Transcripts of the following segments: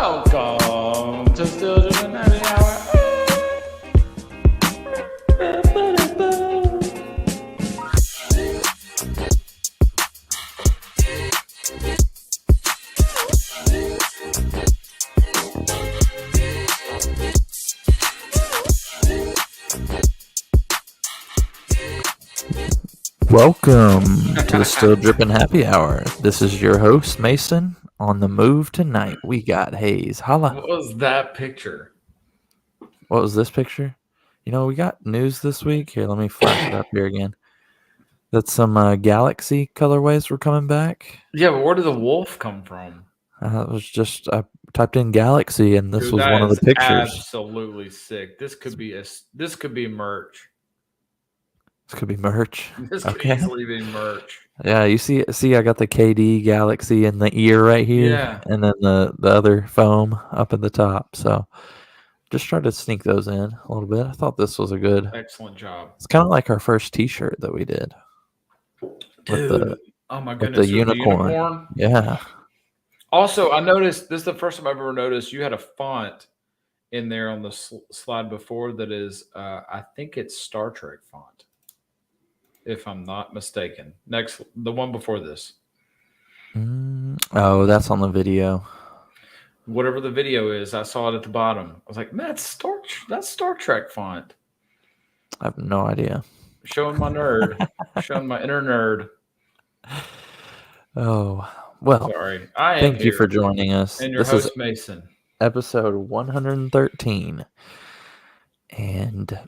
Welcome to Still Dripping Happy Hour. Welcome to the Still Dripping Happy Hour. This is your host, Mason. On the move tonight, we got Hayes. Holla. What was that picture? What was this picture? You know, we got news this week. Here, let me flash it up here again. That some Galaxy colorways were coming back. Yeah, but where did the wolf come from? It was just, I typed in Galaxy, and this Dude, was that one of the is pictures. Absolutely sick. This could be merch. This could be merch. This could Okay. easily be merch. Yeah, you see, I got the KD Galaxy in the ear right here, Yeah. and then the other foam up at the top. So just tried to sneak those in a little bit. I thought this was a good. Excellent job. It's kind of like our first T-shirt that we did. Dude, oh my with goodness, the with unicorn. Yeah. Also, I noticed this is the first time I've ever noticed you had a font in there on the slide before that is, I think it's Star Trek font, if I'm not mistaken. Next, the one before this. Oh, that's on the video. Whatever the video is, I saw it at the bottom. I was like, man, that's Star Trek font. I have no idea. Showing my nerd. Showing my inner nerd. Oh, well. Sorry. Thank you for joining us. And your host, Mason. Episode 113. And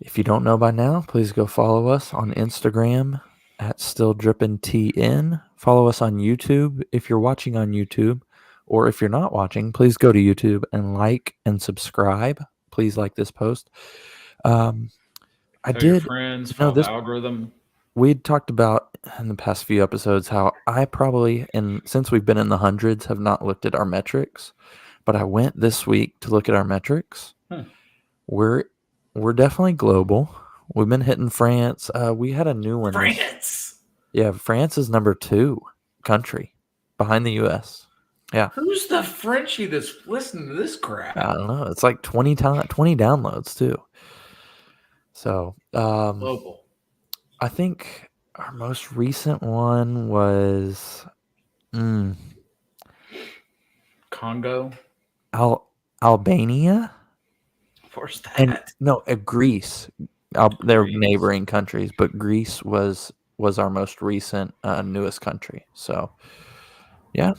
if you don't know by now, please go follow us on Instagram at StillDrippingTN. Follow us on YouTube if you're watching on YouTube. Or if you're not watching, please go to YouTube and like and subscribe. Please like this post. Your friends, follow the algorithm. We'd talked about in the past few episodes how I probably, since we've been in the hundreds, have not looked at our metrics. But I went this week to look at our metrics. We're definitely global. We've been hitting France. We had a new one. France. Yeah, France is number 2 country behind the U.S. Yeah. Who's the Frenchie that's listening to this crap? I don't know. It's like 20 downloads too. So global. I think our most recent one was Congo, Albania. Where's that? And no, Greece. They're neighboring countries, but Greece was our most recent newest country. So yeah,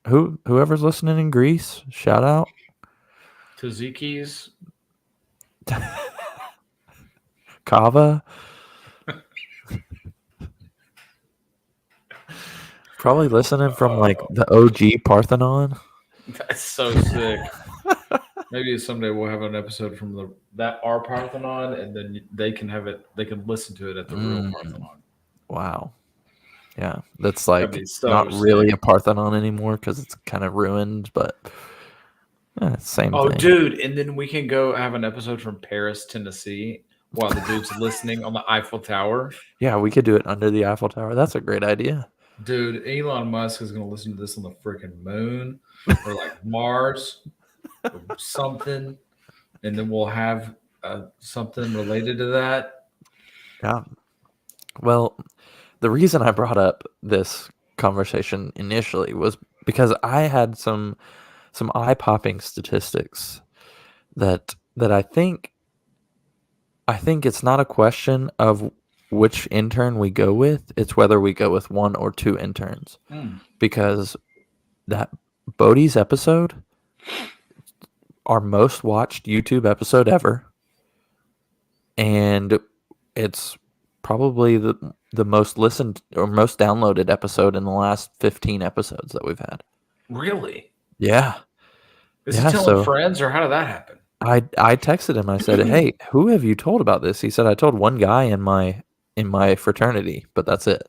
whoever's listening in Greece, shout out. Tzatziki's. Kava. Probably listening from like the OG Parthenon. That's so sick. Maybe someday we'll have an episode from our Parthenon, and then they can have it. They can listen to it at the real Parthenon. Wow. Yeah, that's like so not sick. really a Parthenon anymore because it's kind of ruined, but same thing. Oh, dude, and then we can go have an episode from Paris, Tennessee, while the dude's listening on the Eiffel Tower. Yeah, we could do it under the Eiffel Tower. That's a great idea. Dude, Elon Musk is going to listen to this on the freaking moon or like Mars or something, and then we'll have something related to that. Yeah. Well, the reason I brought up this conversation initially was because I had some eye-popping statistics that I think it's not a question of which intern we go with, it's whether we go with one or two interns. Because that Bodie's episode, our most watched YouTube episode ever, and it's probably the most listened or most downloaded episode in the last 15 episodes that we've had. Really? Yeah. Is he telling friends, or how did that happen? I texted him. I said, "Hey, who have you told about this?" He said, "I told one guy in my fraternity, but that's it."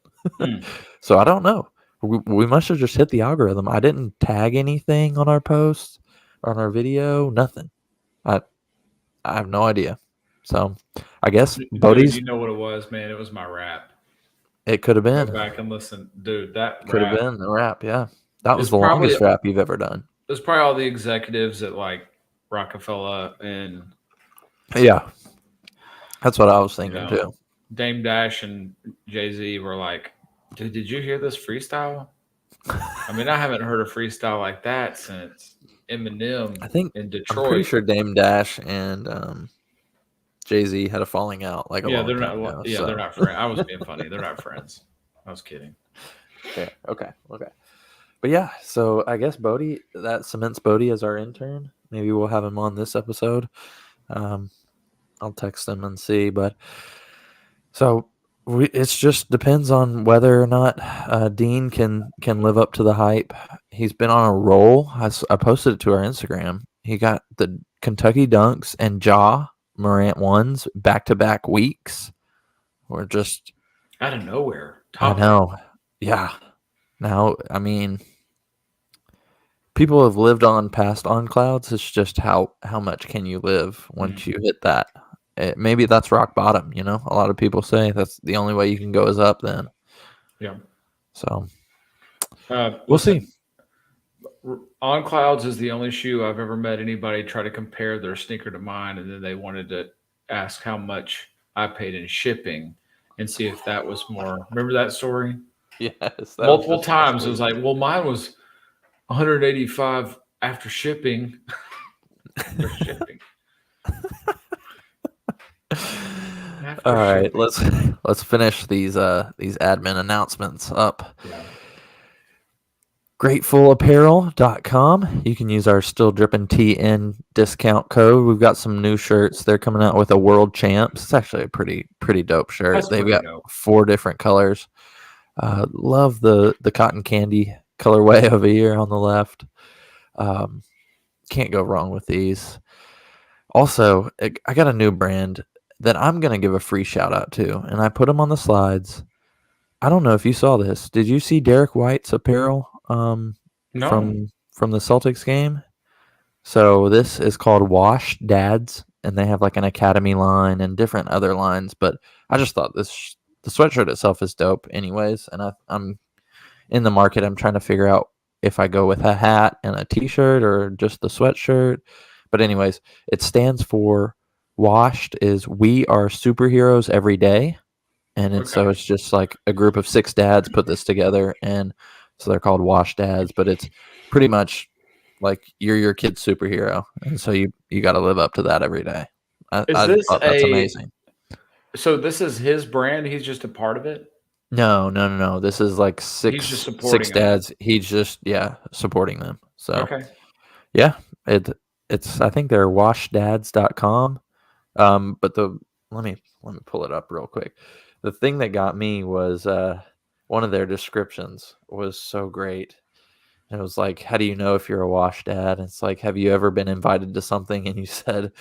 So I don't know. We must have just hit the algorithm. I didn't tag anything on our post, on our video, nothing. I have no idea. So I guess Bodie's. You know what it was, man? It was my rap. It could have been. Go back and listen, dude. That could have been the rap. Yeah. That was It's the probably longest rap you've ever done. it's probably all the executives at like Rockefeller and Yeah, that's what I was you thinking know too. Dame Dash and Jay-Z were like, "Dude, did you hear this freestyle?" I mean, I haven't heard a freestyle like that since Eminem I think in I'm pretty Detroit. sure Dame Dash and Jay-Z had a falling out like a Yeah, long they're time not. ago. Yeah, they're So not friends. I was being funny. They're not friends. I was kidding. yeah, okay. But yeah, so I guess Bodie, that cements Bodie as our intern. Maybe we'll have him on this episode. Um, I'll text him and see. But so it's just depends on whether or not Dean can live up to the hype. He's been on a roll. I posted it to our Instagram. He got the Kentucky Dunks and Morant ones back to back weeks. We're just Out of nowhere, I top of the know, yeah. Now I mean, people have lived on past on clouds. It's just how much can you live once you hit that? Maybe that's rock bottom. You know, a lot of people say that's the only way you can go is up. Then, yeah. so we'll Listen, see. On Clouds is the only shoe I've ever met anybody try to compare their sneaker to mine, and then they wanted to ask how much I paid in shipping and see if that was more. Remember that story? Yes, that was Multiple just last times it was week. like, well, mine was 185 after shipping. After shipping. After All right, shipping. let's finish these admin announcements up. Yeah. GratefulApparel.com. You can use our Still Drippin' TN discount code. We've got some new shirts. They're coming out with a World Champs. It's actually a pretty dope shirt. That's They've pretty got dope. 4 different colors. Love the cotton candy colorway over here on the left. Can't go wrong with these. Also, I got a new brand that I'm gonna give a free shout out to, and I put them on the slides. I don't know if you saw this. Did you see Derek White's apparel No. from the Celtics game? So this is called Wash Dads, and they have like an academy line and different other lines. But I just thought the sweatshirt itself is dope, anyways. And I'm in the market. I'm trying to figure out if I go with a hat and a t-shirt or just the sweatshirt. But anyways, it stands for Washed is we are superheroes every day. And so Okay. it's just like a group of 6 dads put this together, and so they're called Wash Dads. But it's pretty much like you're your kid's superhero, and so you got to live up to that every day. Is I this thought that's amazing. so this is his brand? He's just a part of it? No. This is like He's just six supporting them. dads. He's just supporting them. So Okay. yeah, it's I think they're washdads.com. But let me pull it up real quick. The thing that got me was one of their descriptions was so great. And it was like, how do you know if you're a wash dad? And it's like, have you ever been invited to something and you said,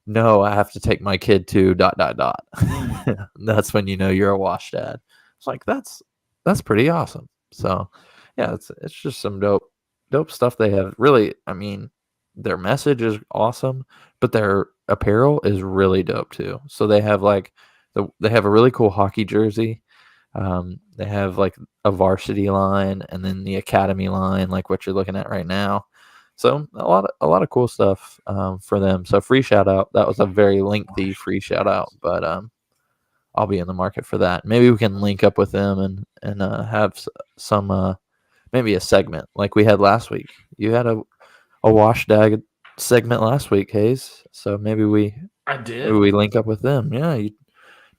no, I have to take my kid to ... That's when you know you're a wash dad. It's like that's pretty awesome. So yeah, it's just some dope stuff they have. Really, I mean, their message is awesome, but their apparel is really dope too. So they have like they have a really cool hockey jersey. They have like a varsity line and then the academy line, like what you're looking at right now. So a lot of cool stuff for them. So free shout out. That was a very lengthy free shout out, but I'll be in the market for that. Maybe we can link up with them and have some maybe a segment like we had last week. You had a wash dag segment last week, Hayes. So I maybe did. we link up with them. Yeah, you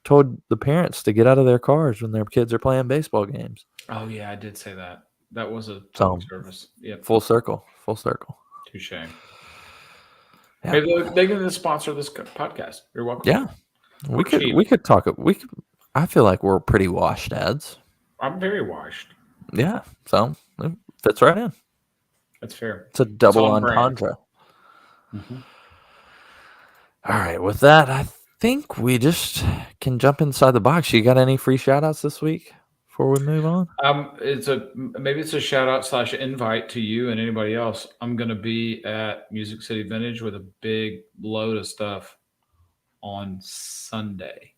told the parents to get out of their cars when their kids are playing baseball games. Oh yeah, I did say that. That was a public So service. Yep. full circle, full circle. Touche. Yeah, Maybe they can sponsor this podcast. You're welcome. yeah. We're cheap. We could talk. We could. I feel like we're pretty washed dads. I'm very washed. Yeah, so it fits right in. That's fair. It's a It's double on brand. entendre. Mhm. All right, with that, I think we just can jump inside the box. You got any free shout outs this week before we move on? Maybe it's a shout out / invite to you and anybody else. I'm gonna be at Music City Vintage with a big load of stuff on Sunday.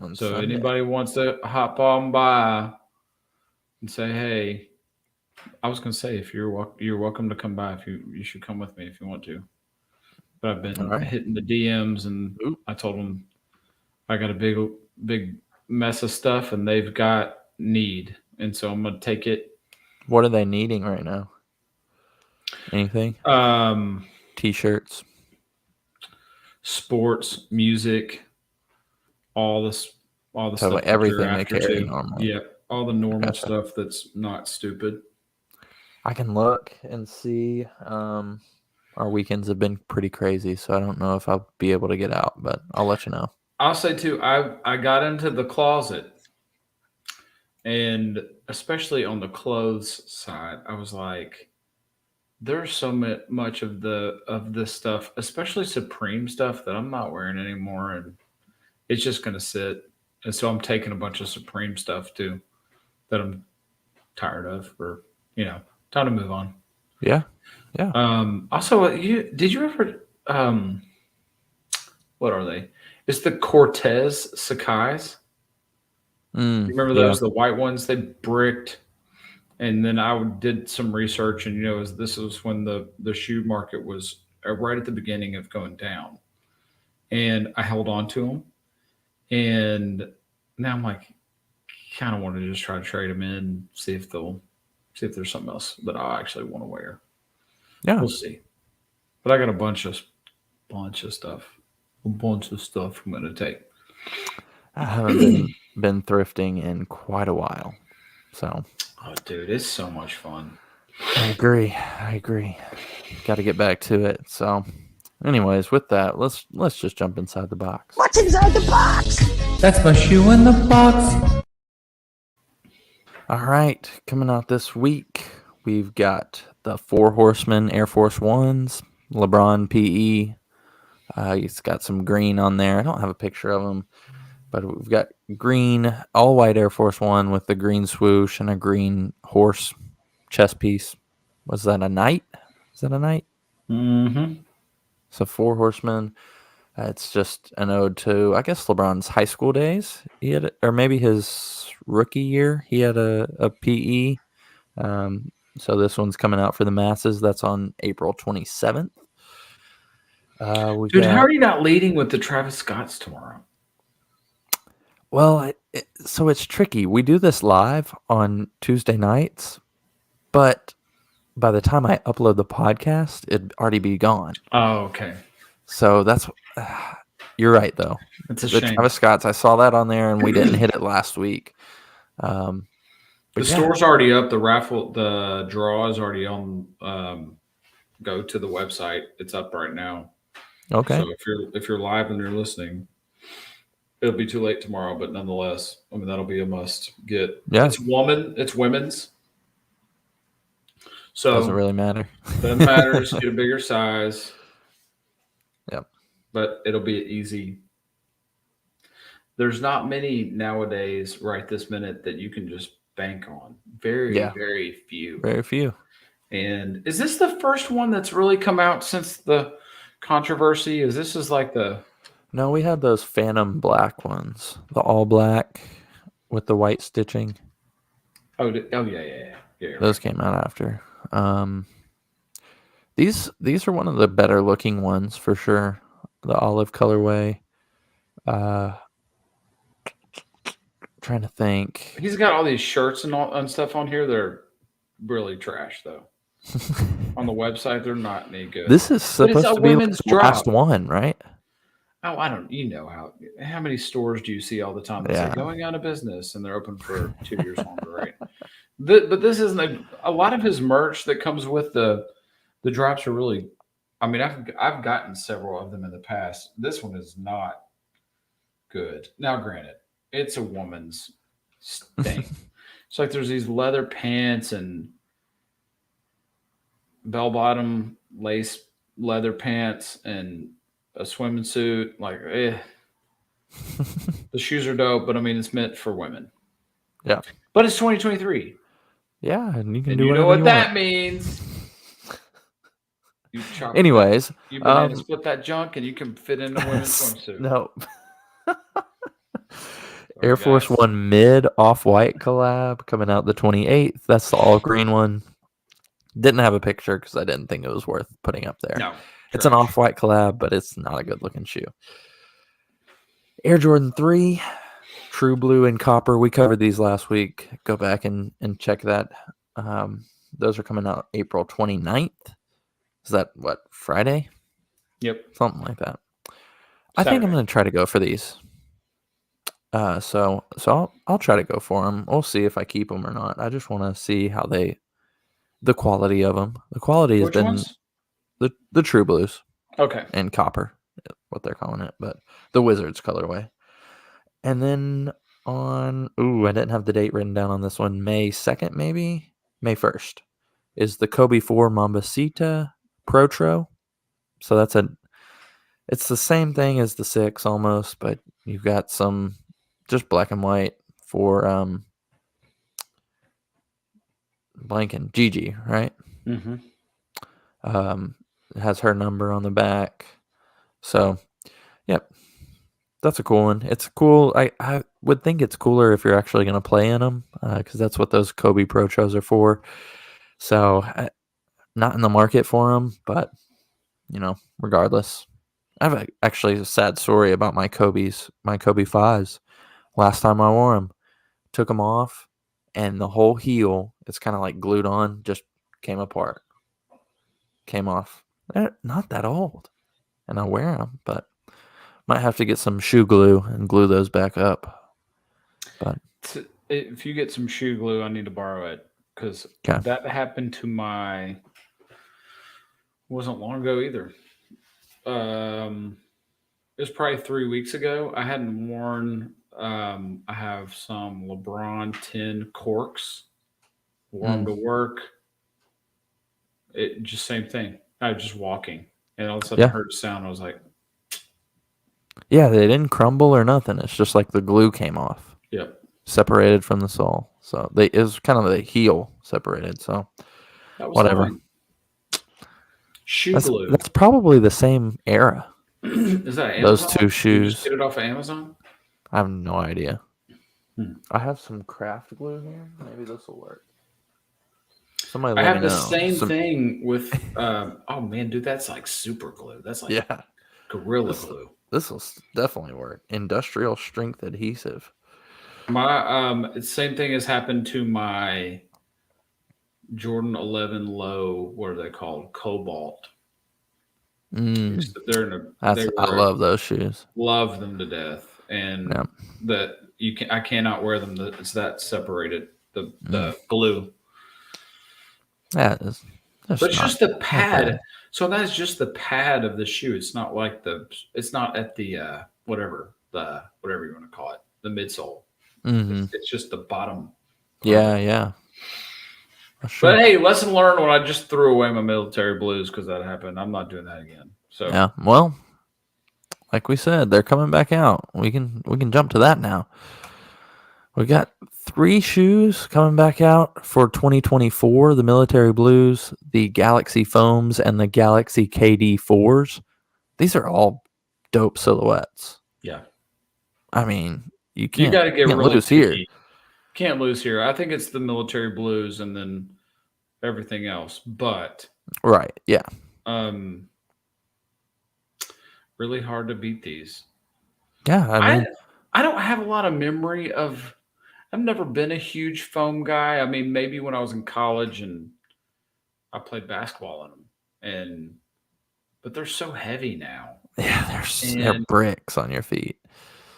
On So Sunday. anybody wants to hop on by and say hey, I was gonna say if you're welcome to come by. If you should come with me if you want to. But I've All been right. hitting the DMs, and Ooh. I told them I got a big mess of stuff, and they've got need, and so I'm gonna take it. What are they needing right now? Anything? Um, T-shirts. Sports, music, all this, all the So stuff that you're everything they after carry too. normally. Yeah, all the normal Gotcha. stuff that's not stupid. I can look and see. Our weekends have been pretty crazy, so I don't know if I'll be able to get out, but I'll let you know. I'll say too, I got into the closet, and especially on the clothes side, I was like, there's so much of this stuff, especially Supreme stuff, that I'm not wearing anymore, and it's just gonna sit. And so I'm taking a bunch of Supreme stuff too that I'm tired of, or time to move on. Yeah. Yeah. Also, you did you ever what are they? It's the Cortez Sakai's. You remember Yeah. those? The white ones they bricked, and then did some research, and this was when the shoe market was right at the beginning of going down, and I held on to them, and now I'm like, kind of want to just try to trade them in, see if there's something else that I actually want to wear. Yeah. We'll see. But I got a bunch of stuff, I'm gonna take. I haven't been thrifting in quite a while. So Oh, dude, it's so much fun. I agree. Got to get back to it. So anyways, with that, let's just jump inside the box. What's inside the box? That's my shoe in the box. All right, coming out this week, we've got the Four Horsemen Air Force Ones, LeBron PE. He's got some green on there. I don't have a picture of him, but we've got green, all white Air Force One with the green swoosh and a green horse chest piece. Was that a knight? Is that a knight? Mm-hmm. So Four Horsemen. It's just an ode to, I guess, LeBron's high school days. He had, or maybe his rookie year, he had a PE. So this one's coming out for the masses. That's on April 27th. Dude, how are you not leading with the Travis Scotts tomorrow? Well, so it's tricky. We do this live on Tuesday nights, but by the time I upload the podcast, it'd already be gone. Oh, okay. So that's you're right though. It's a The shame. Travis Scott's, I saw that on there, and we didn't hit it last week. The yeah. store's already up. The draw is already on. Go to the website. It's up right now. Okay. So if you're live and you're listening, it'll be too late tomorrow. But nonetheless, I mean that'll be a must get. Yeah. It's women's. So Doesn't really matter. doesn't matter. Just get a bigger size. Yep. But it'll be easy. There's not many nowadays, right this minute, that you can just bank on. Very, very few. Very few. And is this the first one that's really come out since the controversy? This is like the... No, we had those Phantom black ones, the all black with the white stitching. Oh yeah. Those came out after. These are one of the better looking ones for sure. The olive colorway. Trying to think. He's got all these shirts and stuff on here. They're really trash though. On the website, they're not any good. This is supposed to be like the last one, right? Oh, I don't. How many stores do you see all the time that say going out of business and they're open for 2 years longer, right? But this isn't a lot of his merch that comes with the drops are really. I mean, I've gotten several of them in the past. This one is not good. Now, granted, it's a woman's thing. It's like there's these leather pants and bell-bottom lace leather pants and a swimming suit. Like, the shoes are dope, but I mean, it's meant for women. Yeah. But it's 2023. Yeah, and you can And do you whatever know what you that want. means. Anyways, you banana split that junk and you can fit in a women's swimsuit. No. Sorry, Air Force guys. One mid off-white collab coming out the 28th. That's the all green one. Didn't have a picture because I didn't think it was worth putting up there. No, It's an trash. off-white collab, but it's not a good-looking shoe. Air Jordan 3, True Blue and Copper. We covered these last week. Go back and check that. Those are coming out April 29th. Is that, what, Friday? Yep. Something like that. I think I'm Saturday. going to try to go for these. So I'll try to go for them. We'll see if I keep them or not. I just want to see how the quality of them. The quality has Which been ones? the True Blues Okay. and Copper, what they're calling it, but the Wizards colorway. And then I didn't have the date written down on this one. May 2nd, maybe May 1st is the Kobe 4 Mambasita Protro. So it's the same thing as the 6 almost, but you've got some just black and white for blanking Gigi, right? Mm-hmm. It has her number on the back. So, yep. That's a cool one. It's cool. I would think it's cooler if you're actually going to play in them because that's what those Kobe Protros are for. So, not in the market for them, but, regardless. I have actually a sad story about my Kobe 5s. Last time I wore them, took them off, and the whole heel, it's kind of like glued on, just came apart. Came off. They're not that old, and I wear them, but might have to get some shoe glue and glue those back up. But If you get some shoe glue, I need to borrow it because Okay. that happened to my. Wasn't long ago either. It was probably 3 weeks ago. I hadn't worn. I have some LeBron 10 corks. Wore them to work. It just same thing. I was just walking, and all of a sudden I Yeah. heard a sound. I was like, yeah, they didn't crumble or nothing. It's just like the glue came off, "Yep, separated from the sole. So it was kind of the heel separated. So that was whatever. fine." Shoe glue. That's probably the same era. Is that Amazon? Those two You just shoes. get it off of Amazon? I have no idea. Hmm. I have some craft glue here. Maybe this will work. Somebody I let have me the know. same thing with. Oh man, dude, that's like super glue. That's like Yeah, Gorilla Glue. this will definitely work. Industrial strength adhesive. My same thing has happened to my Jordan 11 Low. What are they called? Cobalt. They're in a. I love those shoes. Love them to death, and Yeah. that you can. I cannot wear them. It's that separated. The glue. Yeah, But it's just the pad. So that is just the pad of the shoe. It's not like it's not at the whatever you want to call it, the midsole. Mm-hmm. It's just the bottom. Yeah. Sure. But hey, lesson learned when I just threw away my military blues because that happened. I'm not doing that again. So yeah, well, like we said, they're coming back out. We can jump to that now. We got 3 shoes coming back out for 2024, the military blues, the Galaxy foams, and the Galaxy KD 4s. These are all dope silhouettes. yeah, I mean, you you got to get can't really lose here. picky. Can't lose here. I think it's the military blues and then everything else. But Right, yeah. really hard to beat these. Yeah, I mean, I don't have a lot of memory of. I've never been a huge foam guy. I mean, maybe when I was in college and I played basketball in them, but they're so heavy now. yeah, they're bricks on your feet.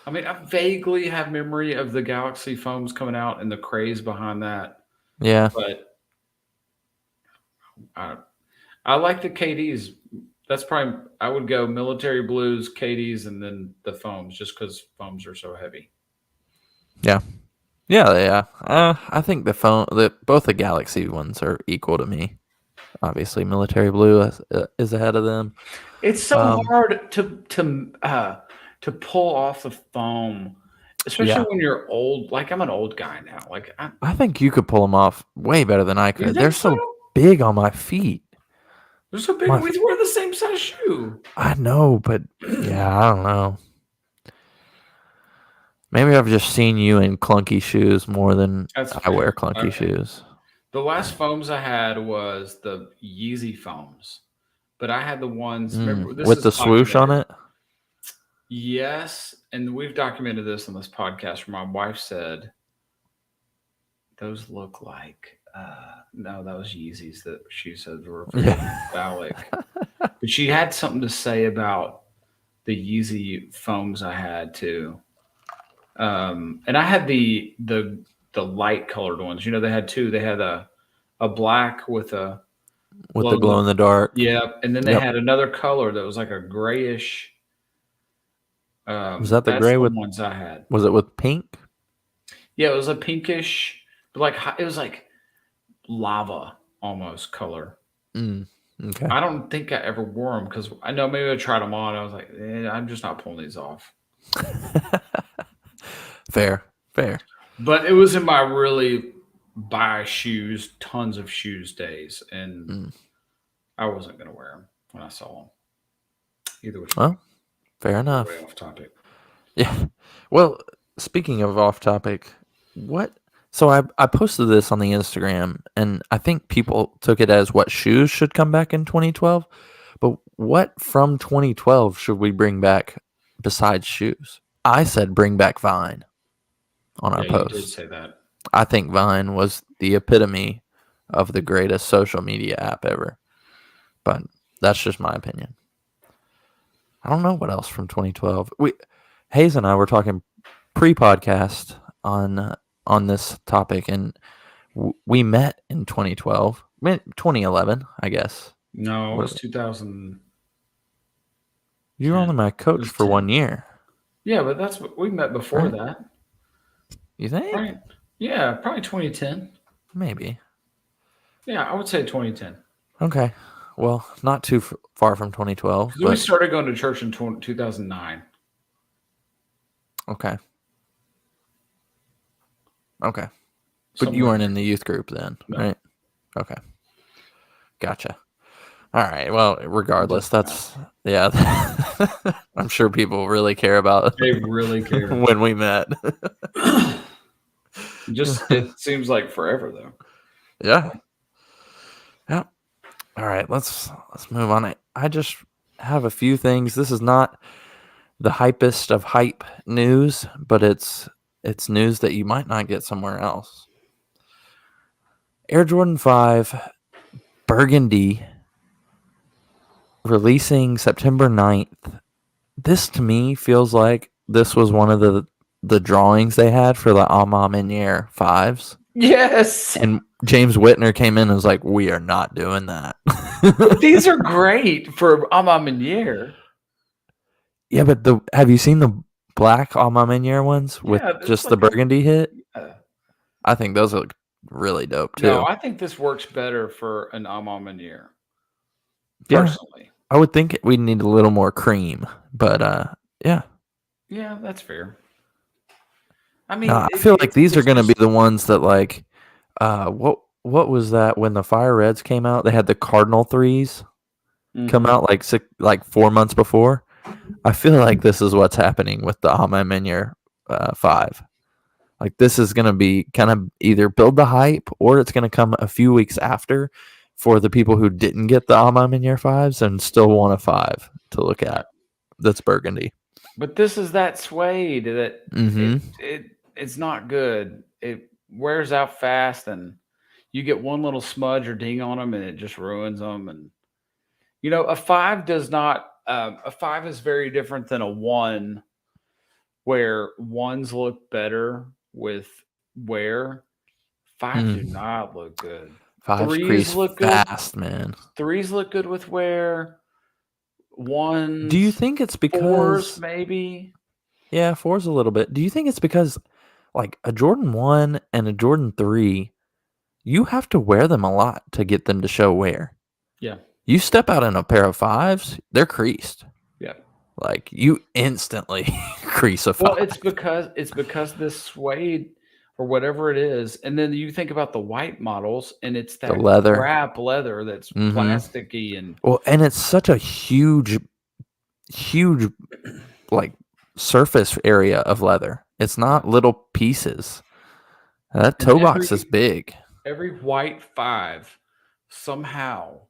I mean, I vaguely have memory of the Galaxy foams coming out and the craze behind that. Yeah, But I like the KDs. That's probably I would go military blues, KDs, and then the foams, just because foams are so heavy. yeah. I think both the Galaxy ones are equal to me. Obviously, military blue is ahead of them. It's so hard to pull off the foam, especially when you're old. Like I'm an old guy now. Like I think you could pull them off way better than I could. think They're so big on my feet. they're so big. We wear the same size shoe. I know, but yeah, I don't know. Maybe I've just seen you in clunky shoes more than I wear clunky shoes. The last foams I had was the Yeezy foams, but I had the ones. Remember, this With is the swoosh on documented. it. Yes, and we've documented this on this podcast where my wife said those look like no, that was Yeezys that she said were Yeah. phallic. But she had something to say about the Yeezy foams I had too. And I had the light colored ones. You know, they had two. They had a black with a With the glow in the dark. Yeah, and then they Yep. had another color that was like a grayish. Was that the that's gray the with? ones I had? Was it with pink? Yeah, it was a pinkish, but like it was like lava almost color. Okay. I don't think I ever wore them because I know maybe I tried them on. I was like, I'm just not pulling these off. Fair. But it was in my really buy shoes, tons of shoes days, and I wasn't going to wear them when I saw them. Either way. Well, fair enough. Way off topic. Yeah. Well, speaking of off topic, what? So I posted this on the Instagram, and I think people took it as what shoes should come back in 2012. But what from 2012 should we bring back besides shoes? I said bring back Vine on our You post. did say that. I think Vine was the epitome of the greatest social media app ever. But that's just my opinion. I don't know what else from 2012. Hayes and I were talking pre-podcast on this topic, and we met in 2012. 2011, I guess. No, it was 2000. You were only my coach for 1 year. Yeah, but that's what we met before that. You think? Right. Yeah, probably 2010. Maybe. Yeah, I would say 2010. Okay. Well, not too far from 2012. We started going to church in 2009. Okay. But Somewhere. you weren't in the youth group then, right? Okay. Gotcha. All right. Well, regardless, yeah. I'm sure people really care about. They really care when we met. It seems like forever though. Yeah. All right. Let's move on. I just have a few things. This is not the hypest of hype news, but it's news that you might not get somewhere else. Air Jordan 5 Burgundy releasing September 9th. This to me feels like this was one of the drawings they had for the Ama Meniere 5s. Yes. And James Whitner came in and was like, we are not doing that. These are great for Ama Meniere. Yeah, but have you seen the black Ama Meniere ones with just the burgundy hit? I think those look really dope too. No, I think this works better for an Ama Meniere. Personally. Yeah, I would think we'd need a little more cream, but yeah. Yeah, that's fair. I mean, I feel like these are going to be the ones that like, what was that when the Fire Reds came out? They had the Cardinal 3s come out like 4 months before. I feel like this is what's happening with the Ama Meniere 5. Like this is going to be kind of either build the hype or it's going to come a few weeks after for the people who didn't get the Ama Meniere 5s and still want a 5 to look at. That's burgundy. But this is that suede that it's not good. It wears out fast, and you get one little smudge or ding on them, and it just ruins them. And a 5 does not. A 5 is very different than a 1, where 1s look better with wear. 5 do not look good. 5s look fast, man. 3s look good with wear. 1s. Do you think it's because 4s maybe? Yeah, 4s a little bit. Do you think it's because like a Jordan 1 and a Jordan 3, you have to wear them a lot to get them to show wear? Yeah. You step out in a pair of 5s, they're creased. Yeah. Like you instantly crease a 5. Well, it's because this suede or whatever it is, and then you think about the white models, and it's that leather. crap leather that's plasticky and it's such a huge like surface area of leather. It's not little pieces. That toe box is big. every white 5 somehow.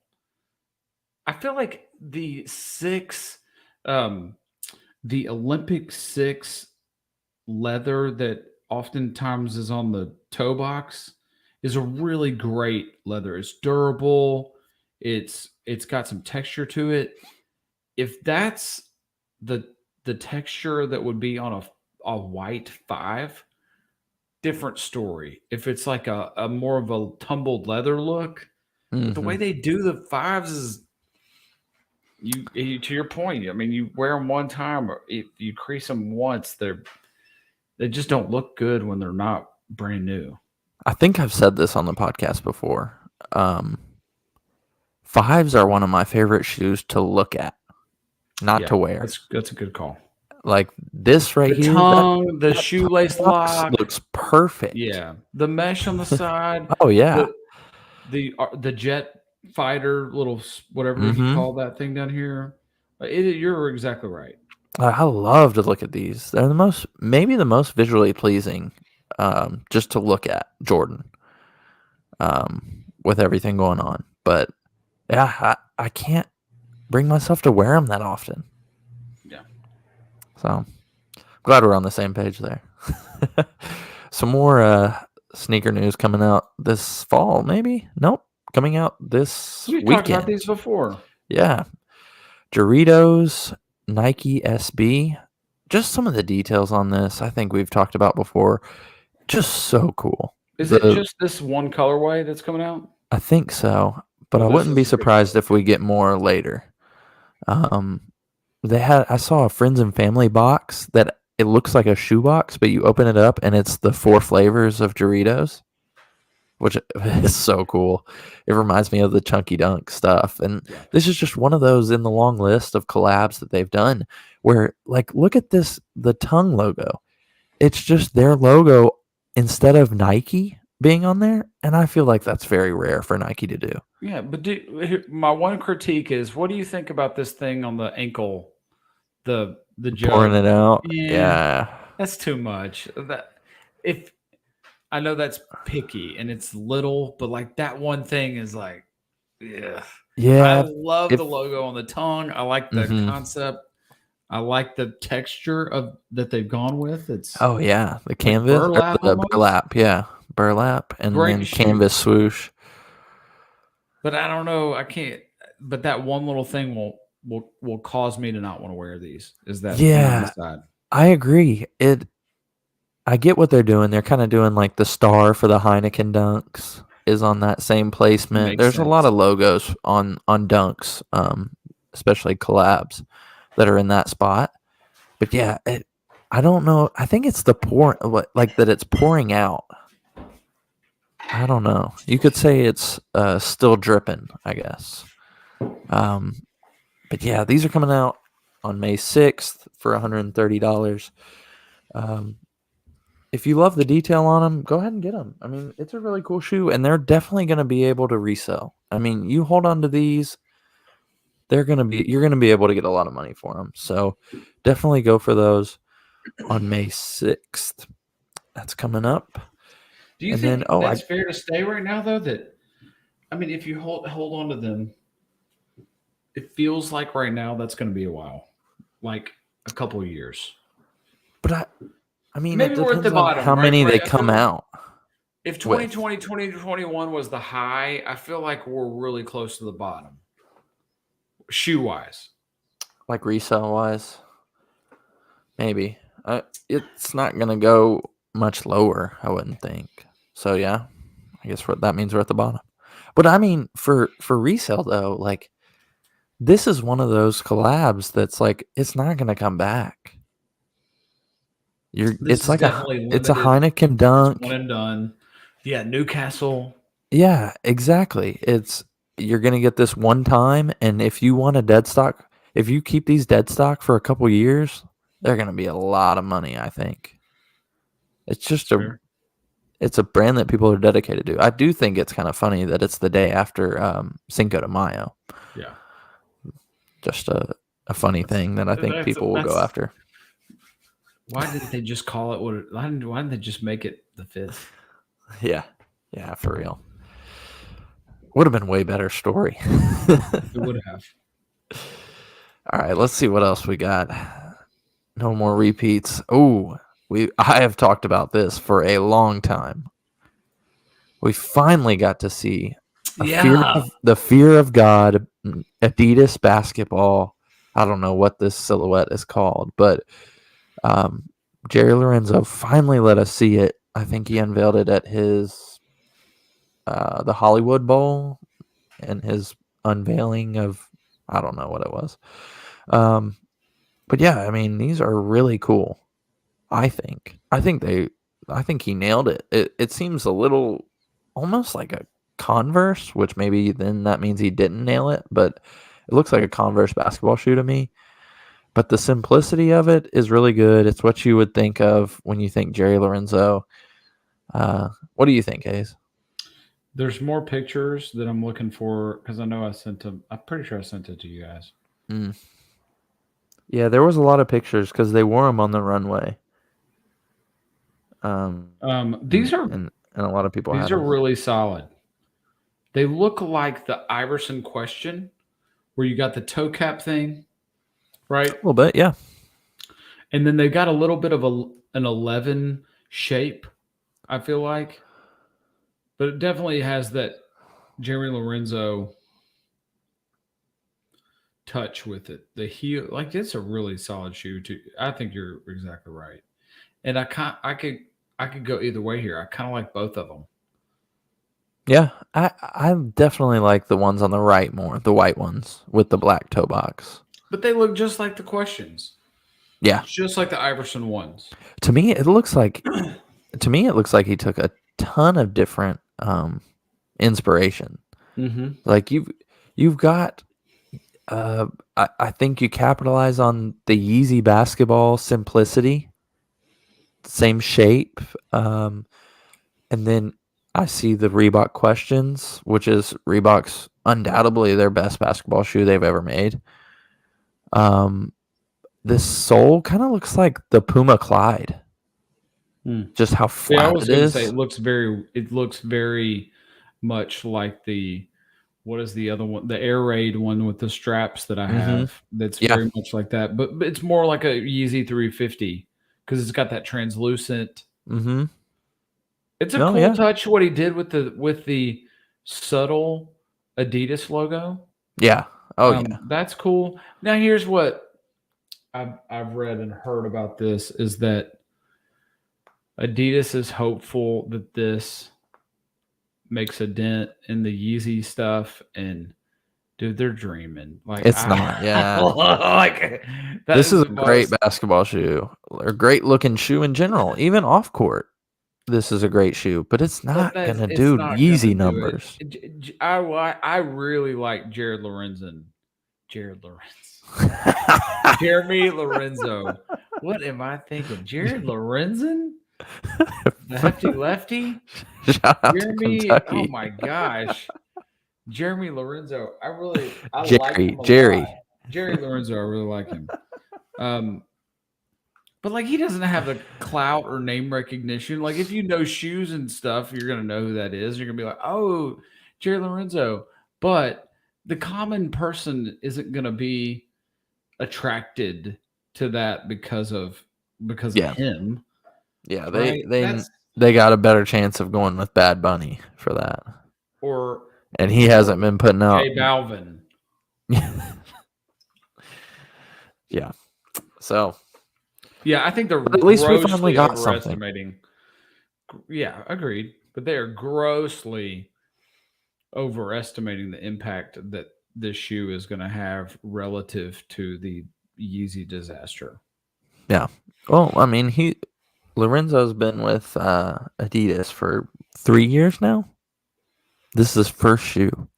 I feel like the Olympic 6 leather that oftentimes is on the toe box is a really great leather. It's durable. It's got some texture to it. If that's the texture that would be on a white 5, different story. If it's like a more of a tumbled leather look, but the way Mhm. they do the 5s is you to your point. I mean, you wear them one time, or if you crease them once, they just don't look good when they're not brand new. I think I've said this on the podcast before. 5s are one of my favorite shoes to look at, not to wear. That's a good call. Like this right The here, tongue, the that shoelace toe box lock, looks perfect. yeah, the mesh on the side, Oh yeah. the jet fighter little whatever you Mhm. call that thing down here. You're exactly right. I love to look at these. They're maybe the most visually pleasing, just to look at Jordan, with everything going on. But yeah, I can't bring myself to wear them that often. Yeah. So glad we're on the same page there. Some more sneaker news coming out this fall, maybe? Nope. Coming out this We talked weekend. about these before. Yeah. Doritos, Nike SB. Just some of the details on this I think we've talked about before. Just so cool. Is it just this one colorway that's coming out? I think so, but Well, I this wouldn't be is a good surprised if we get more later. I saw a friends and family box that it looks like a shoebox, but you open it up and it's the 4 flavors of Doritos, which is so cool. It reminds me of the Chunky Dunk stuff. And Yeah. this is just one of those in the long list of collabs that they've done where, like, look at this, the tongue logo. It's just their logo instead of Nike being on there. And I feel like that's very rare for Nike to do. Yeah, but my one critique is, what do you think about this thing on the ankle? The Pouring jug? it out. Yeah. Yeah. That's too much. If I know that's picky and it's little, but like that one thing is like, yeah. I Yeah. love the logo on the tongue. I like the Mhm. concept. I like the texture of that they've gone with. It's Oh yeah, the canvas, or burlap the almost? burlap, yeah, burlap, and Great then shoe. canvas swoosh. But I don't know. I can't. But that one little thing will cause me to not want to wear these. Is that thing on Yeah, the side? I agree. I get what they're doing. They're kind of doing like the star for the Heineken dunks is on that same placement. Makes There's a lot sense. of logos on dunks, especially collabs that are in that spot. But yeah, I don't know. I think it's the like that it's pouring out. I don't know. You could say it's still dripping, I guess. But yeah, these are coming out on May 6th for $130. If you love the detail on them, go ahead and get them. I mean, it's a really cool shoe, and they're definitely going to be able to resell. I mean, you hold on to these, you're going to be able to get a lot of money for them. So definitely go for those on May 6th. That's coming up. Do you And think then, that's fair to say right now, though? That I mean, if you hold on to them, it feels like right now that's going to be a while, like a couple of years. But I mean, Maybe it we're at the depends on bottom, how right? many Right, they I come feel like- out. If 2020, 2021 was the high, I feel like we're really close to the bottom, shoe wise. Like resale wise, maybe. It's not going to go much lower, I wouldn't think. So yeah, I guess that means we're at the bottom. But I mean, for resale though, like this is one of those collabs that's like it's not going to come back. This It's is like definitely it's a limited. Heineken dunk. One and done. Yeah, Newcastle. Yeah, exactly. You're gonna get this one time, and if you want a dead stock, if you keep these dead stock for a couple years, they're gonna be a lot of money. I think. It's just Sure. it's a brand that people are dedicated to. I do think it's kind of funny that it's the day after Cinco de Mayo. Yeah. Just a funny thing that I think that's- people will go that's- after. Why didn't they just call it what? Why didn't they just make it the 5th? Yeah, Yeah, for real. Would have been way better story. It would have. All right, let's see what else we got. No more repeats. Oh, I have talked about this for a long time. We finally got to see the Fear of God Adidas basketball. I don't know what this silhouette is called, but Jerry Lorenzo finally let us see it. I think he unveiled it at his the Hollywood Bowl and his unveiling of, I don't know what it was. But yeah, I mean, these are really cool. I think he nailed it. It seems a little almost like a Converse, which maybe then that means he didn't nail it, but it looks like a Converse basketball shoe to me. But the simplicity of it is really good. It's what you would think of when you think Jerry Lorenzo. What do you think, Hayes? There's more pictures that I'm looking for because I know I sent them. I'm pretty sure I sent it to you guys. Yeah, there was a lot of pictures because they wore them on the runway. These are and a lot of people. These are really solid. They look like the Iverson question, where you got the toe cap thing, right? A little bit, yeah. And then they got a little bit of an 11 shape, I feel like. But it definitely has that Jerry Lorenzo touch with it. The heel, like it's a really solid shoe too. I think you're exactly right. And I could go either way here. I kind of like both of them. Yeah, I definitely like the ones on the right more, the white ones with the black toe box. But they look just like the questions. Yeah, just like the Iverson ones. To me, it looks like he took a ton of different inspiration. Mm-hmm. Like you've got, I think you capitalize on the Yeezy basketball simplicity, same shape, and then I see the Reebok questions, which is Reebok's undoubtedly their best basketball shoe they've ever made. This sole kind of looks like the Puma Clyde. Just how flat it is. Say it looks very much like what is the other one? The Air Raid one with the straps that I have. That's very much like that, but it's more like a Yeezy 350 because it's got that translucent. Mm-hmm. It's a cool touch what he did with the subtle Adidas logo. Yeah. Yeah. That's cool. Now here's what I've read and heard about this is that Adidas is hopeful that this makes a dent in the Yeezy stuff, and dude, they're dreaming. Like it's not, yeah. Like this is a great basketball shoe, or great looking shoe in general, even off court. This is a great shoe, but it's not gonna do Yeezy numbers. I really like Jeremy Lorenzo. What am I thinking? Jared Lorenzen? The hefty lefty? Shout out to Kentucky. Oh my gosh. Jeremy Lorenzo. I Jerry, like him a Jerry. lot. Jerry Lorenzo, I really like him. But like he doesn't have the clout or name recognition. Like if you know shoes and stuff, you're gonna know who that is. You're gonna be like, oh, Jerry Lorenzo. But the common person isn't gonna be attracted to that because of him. Yeah, they got a better chance of going with Bad Bunny for that. And he hasn't been putting out J Balvin. Yeah. So yeah, I think they're at least we finally got something. Yeah, agreed. But they are grossly overestimating the impact that this shoe is going to have relative to the Yeezy disaster. Yeah. Well, I mean, Lorenzo's been with Adidas for 3 years now. This is his first shoe.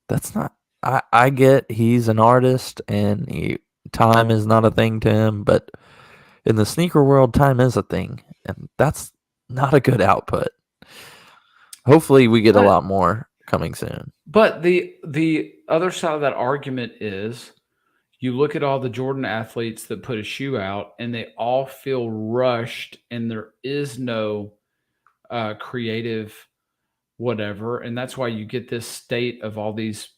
That's not. I get he's an artist and time is not a thing to him, but in the sneaker world, time is a thing, and that's not a good output. Hopefully, we get a lot more coming soon. But the other side of that argument is, you look at all the Jordan athletes that put a shoe out, and they all feel rushed, and there is no creative whatever, and that's why you get this state of all these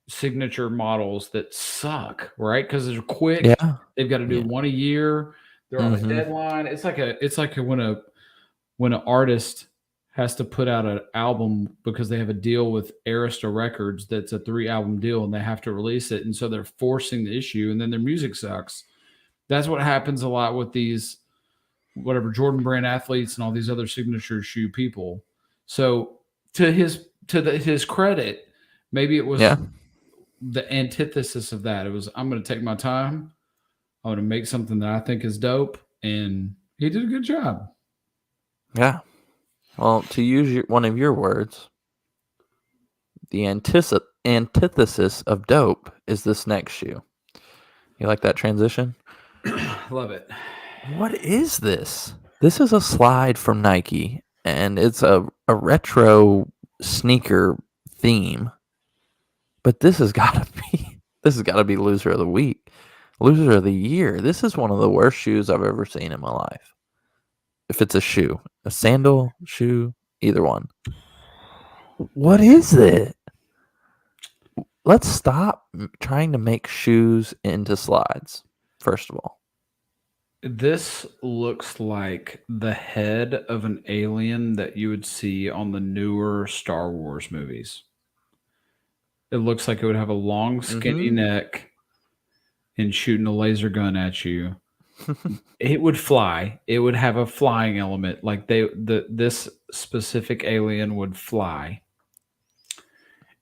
signature models that suck, right? Because they're quick. Yeah. They've got to do Yeah. one a year. They're on a Mhm. deadline. It's like when an artist has to put out an album because they have a deal with Arista Records that's a 3-album deal and they have to release it, and so they're forcing the issue, and then their music sucks. That's what happens a lot with these whatever Jordan Brand athletes and all these other signature shoe people. So to his credit, maybe it was Yeah. the antithesis of that. It was, I'm going to take my time. I'm going to make something that I think is dope, and he did a good job. Yeah. Well, to use one of your words, the antithesis of dope is this next shoe. You like that transition? Love it. What is this? This is a slide from Nike, and it's a retro sneaker theme. But this has got to be loser of the week, loser of the year. This is one of the worst shoes I've ever seen in my life. If it's a shoe, a sandal, shoe, either one. What is it? Let's stop trying to make shoes into slides, first of all. This looks like the head of an alien that you would see on the newer Star Wars movies. It looks like it would have a long, skinny neck and shooting a laser gun at you. It would fly. It would have a flying element. Like this specific alien would fly.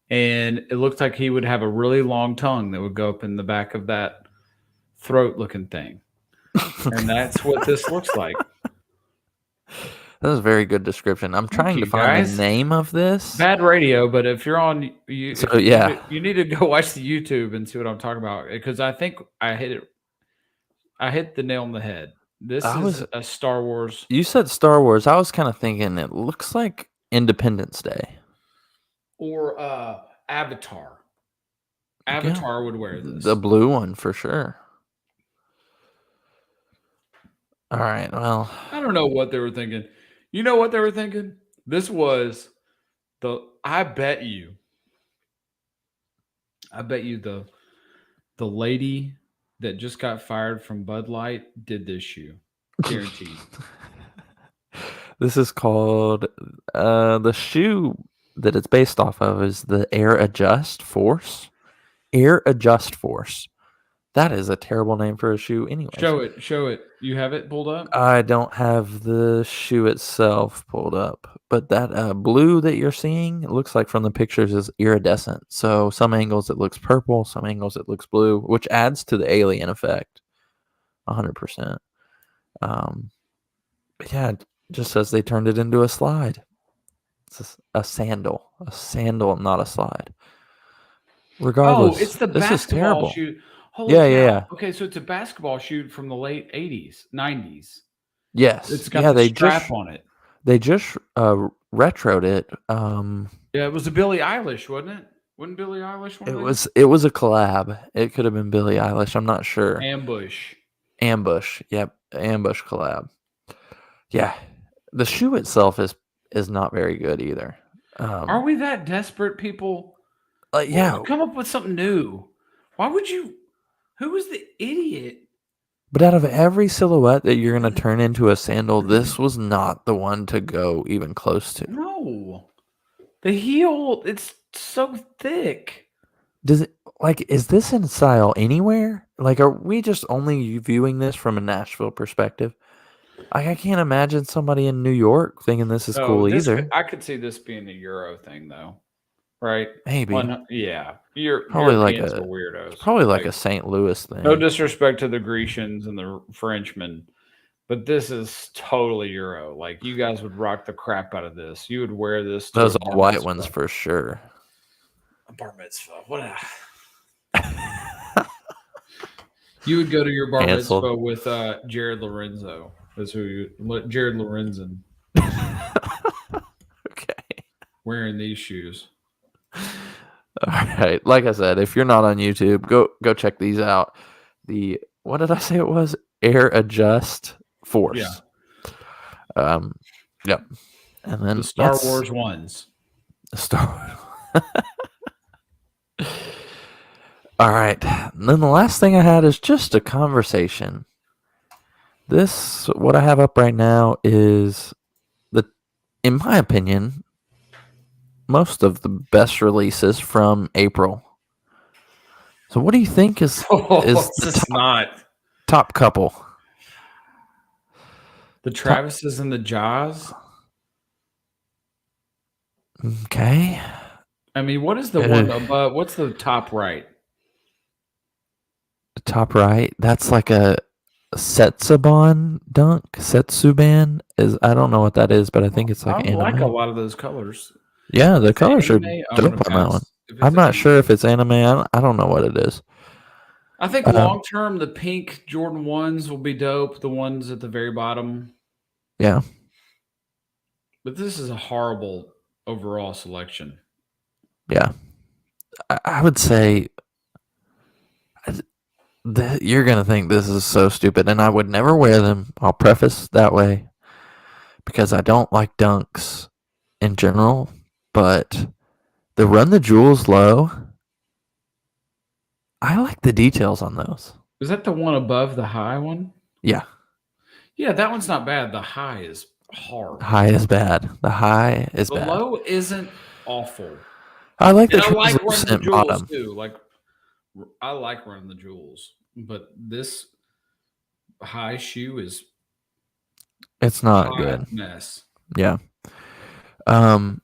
And it looked like he would have a really long tongue that would go up in the back of that throat looking thing. And that's what this looks like. That was a very good description. I'm trying to find the name of this. Bad radio, but if you're on you, so yeah, you need to go watch the YouTube and see what I'm talking about, because I think I hit it. I hit the nail on the head. This is a Star Wars. You said Star Wars. I was kind of thinking it looks like Independence Day or Avatar. Avatar would wear this. The blue one for sure. All right. Well, I don't know what they were thinking. You know what they were thinking? This was I bet you the lady that just got fired from Bud Light did this shoe. Guaranteed. This is called the shoe that it's based off of is the Air Adjust Force. Air Adjust Force. That is a terrible name for a shoe anyway. Show it. You have it pulled up? I don't have the shoe itself pulled up, but that blue that you're seeing, it looks like from the pictures, is iridescent. So some angles it looks purple, some angles it looks blue, which adds to the alien effect 100%. But yeah, it just says they turned it into a slide. It's a sandal, not a slide. Regardless, it's the this is terrible. Shoe. Yeah. Okay, so it's a basketball shoe from the late 80s, 90s. Yes. It's got the strap on it. They just retroed it. Yeah, it was a Billie Eilish, wasn't it? Wasn't Billie Eilish one of those? It was a collab. It could have been Billie Eilish. I'm not sure. Ambush. Yep. Ambush collab. Yeah. The shoe itself is not very good either. Are we that desperate, people? Yeah. Come up with something new. Why would you? Who was the idiot? But out of every silhouette that you're going to turn into a sandal, this was not the one to go even close to. No. The heel, it's so thick. Is this in style anywhere? Like, are we just only viewing this from a Nashville perspective? I can't imagine somebody in New York thinking this is cool either. I could see this being a Euro thing, though. Right? Maybe. Yeah. Probably Europeans are weirdos. Probably like a St. Louis thing. No disrespect to the Grecians and the Frenchmen, but this is totally Euro. Like, you guys would rock the crap out of this. You would wear this. Those are white ones for sure. A bar mitzvah. What? You would go to your bar mitzvah with Jared Lorenzo. That's Jared Lorenzen. Okay. Wearing these shoes. All right. Like I said, if you're not on YouTube, go check these out. What did I say it was? Air Adjust Force. Yeah. Yep. And then The Star that's Wars ones. Star Wars. All right. And then the last thing I had is just a conversation. What I have up right now is in my opinion, most of the best releases from April. So what do you think is It's the just not. top couple? The Travises and the Jaws. Okay. I mean, what is the one above? What's the top right? The top right, that's like a Setsuban dunk. Setsuban is, I don't know what that is, but I think it's like I anime. like a lot of those colors. Yeah, the If it's colors are anime, I'm gonna dope on that one. pass. If it's I'm not anime- sure if it's anime. I don't know what it is. I think long term, the pink Jordan ones will be dope. The ones at the very bottom. Yeah. But this is a horrible overall selection. Yeah. I would say you're going to think this is so stupid, and I would never wear them. I'll preface that way because I don't like dunks in general, but the Run the Jewels low, I like the details on those. Is that the one above the high one? Yeah. Yeah, that one's not bad. The high is hard. High is bad. The high is The bad. low isn't awful. I like the And I like running the translucent jewels bottom. too. Like I like running the jewels, but this high shoe is It's not hot good. mess. Yeah. And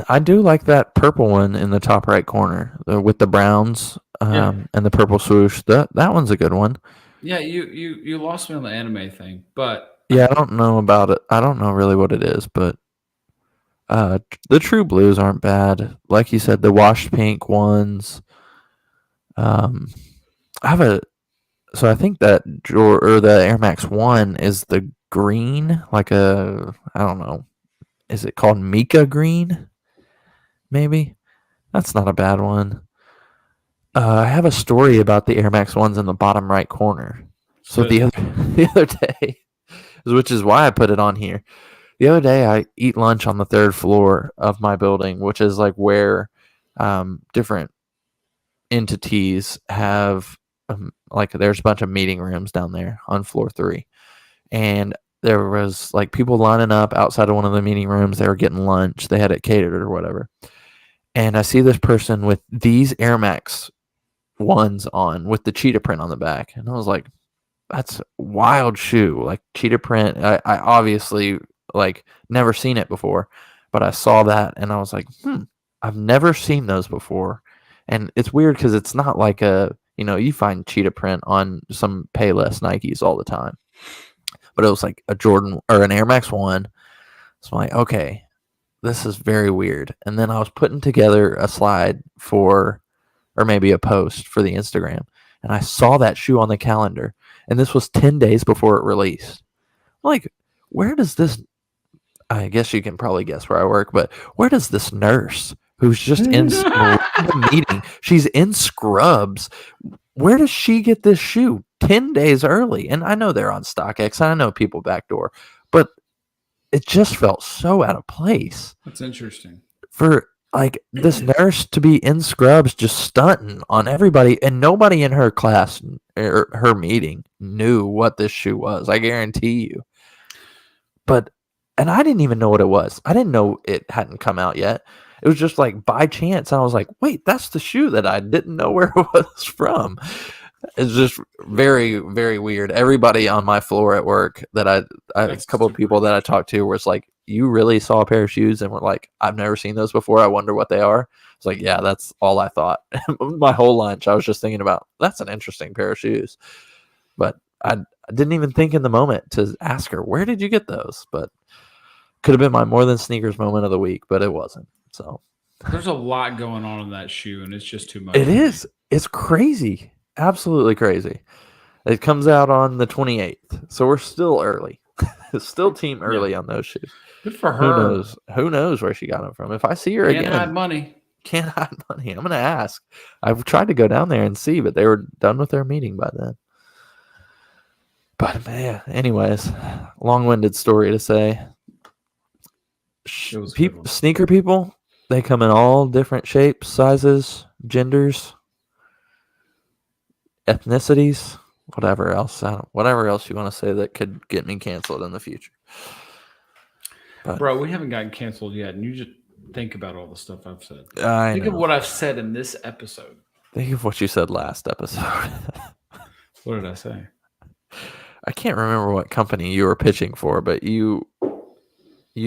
I do like that purple one in the top right corner with the browns and the purple swoosh. That one's a good one. Yeah, you lost me on the anime thing, but Yeah, I don't know about it. I don't know really what it is, but the true blues aren't bad. Like you said, the washed pink ones. I think that the Air Max 1 is the green, like I don't know. Is it called Mika green? Maybe. That's not a bad one. I have a story about the Air Max 1s in the bottom right corner. So the other day, which is why I put it on here. The other day, I eat lunch on the 3rd floor of my building, which is like where different entities have, like there's a bunch of meeting rooms down there on floor 3. And there was like people lining up outside of one of the meeting rooms. They were getting lunch. They had it catered or whatever. And I see this person with these Air Max 1s on with the cheetah print on the back. And I was like, that's a wild shoe. Like cheetah print. I obviously like never seen it before, but I saw that and I was like, I've never seen those before. And it's weird because it's not like you find cheetah print on some Payless Nikes all the time. But it was like a Jordan or an Air Max 1. So I'm like, okay, this is very weird. And then I was putting together a slide or maybe a post for the Instagram. And I saw that shoe on the calendar. And this was 10 days before it released. I'm like, where does this, I guess you can probably guess where I work, but where does this nurse who's just in the meeting, she's in scrubs, where does she get this shoe 10 days early? And I know they're on StockX, and I know people backdoor, but it just felt so out of place. That's interesting. For like this nurse to be in scrubs just stunting on everybody, and nobody in her class or her meeting knew what this shoe was. I guarantee you. And I didn't even know what it was. I didn't know it hadn't come out yet. It was just like by chance. I was like, wait, that's the shoe that I didn't know where it was from. It's just very, very weird. Everybody on my floor at work that a couple of people that I talked to was like, you really saw a pair of shoes and were like, I've never seen those before. I wonder what they are. It's like, yeah, that's all I thought. My whole lunch, I was just thinking about, that's an interesting pair of shoes. But I didn't even think in the moment to ask her, where did you get those? But could have been my more than sneakers moment of the week, but it wasn't. So there's a lot going on in that shoe, and it's just too much. It is. It's crazy. Absolutely crazy. It comes out on the 28th, so we're still early. It's still team early on those shoes. Good for her. Who knows where she got them from? If I see her Can't again, hide money. Can't hide money. I'm gonna ask. I've tried to go down there and see, but they were done with their meeting by then. But man, anyways, long-winded story to say. It was a good one. Sneaker people, they come in all different shapes, sizes, genders, ethnicities, whatever else. Whatever else you want to say that could get me canceled in the future. But Bro, we haven't gotten canceled yet, and you just think about all the stuff I've said. I Think know. of what I've said in this episode. Think of what you said last episode. What did I say? I can't remember what company you were pitching for, but you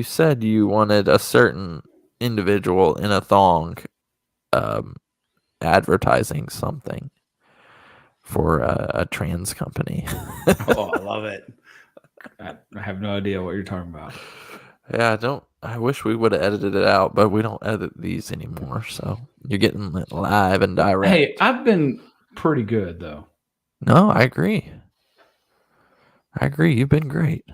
said you wanted a certain individual in a thong advertising something for a trans company. Oh, I love it. I have no idea what you're talking about. Yeah, I wish we would have edited it out, but we don't edit these anymore, so you're getting it live and direct. Hey, I've been pretty good though. No, I agree. You've been great.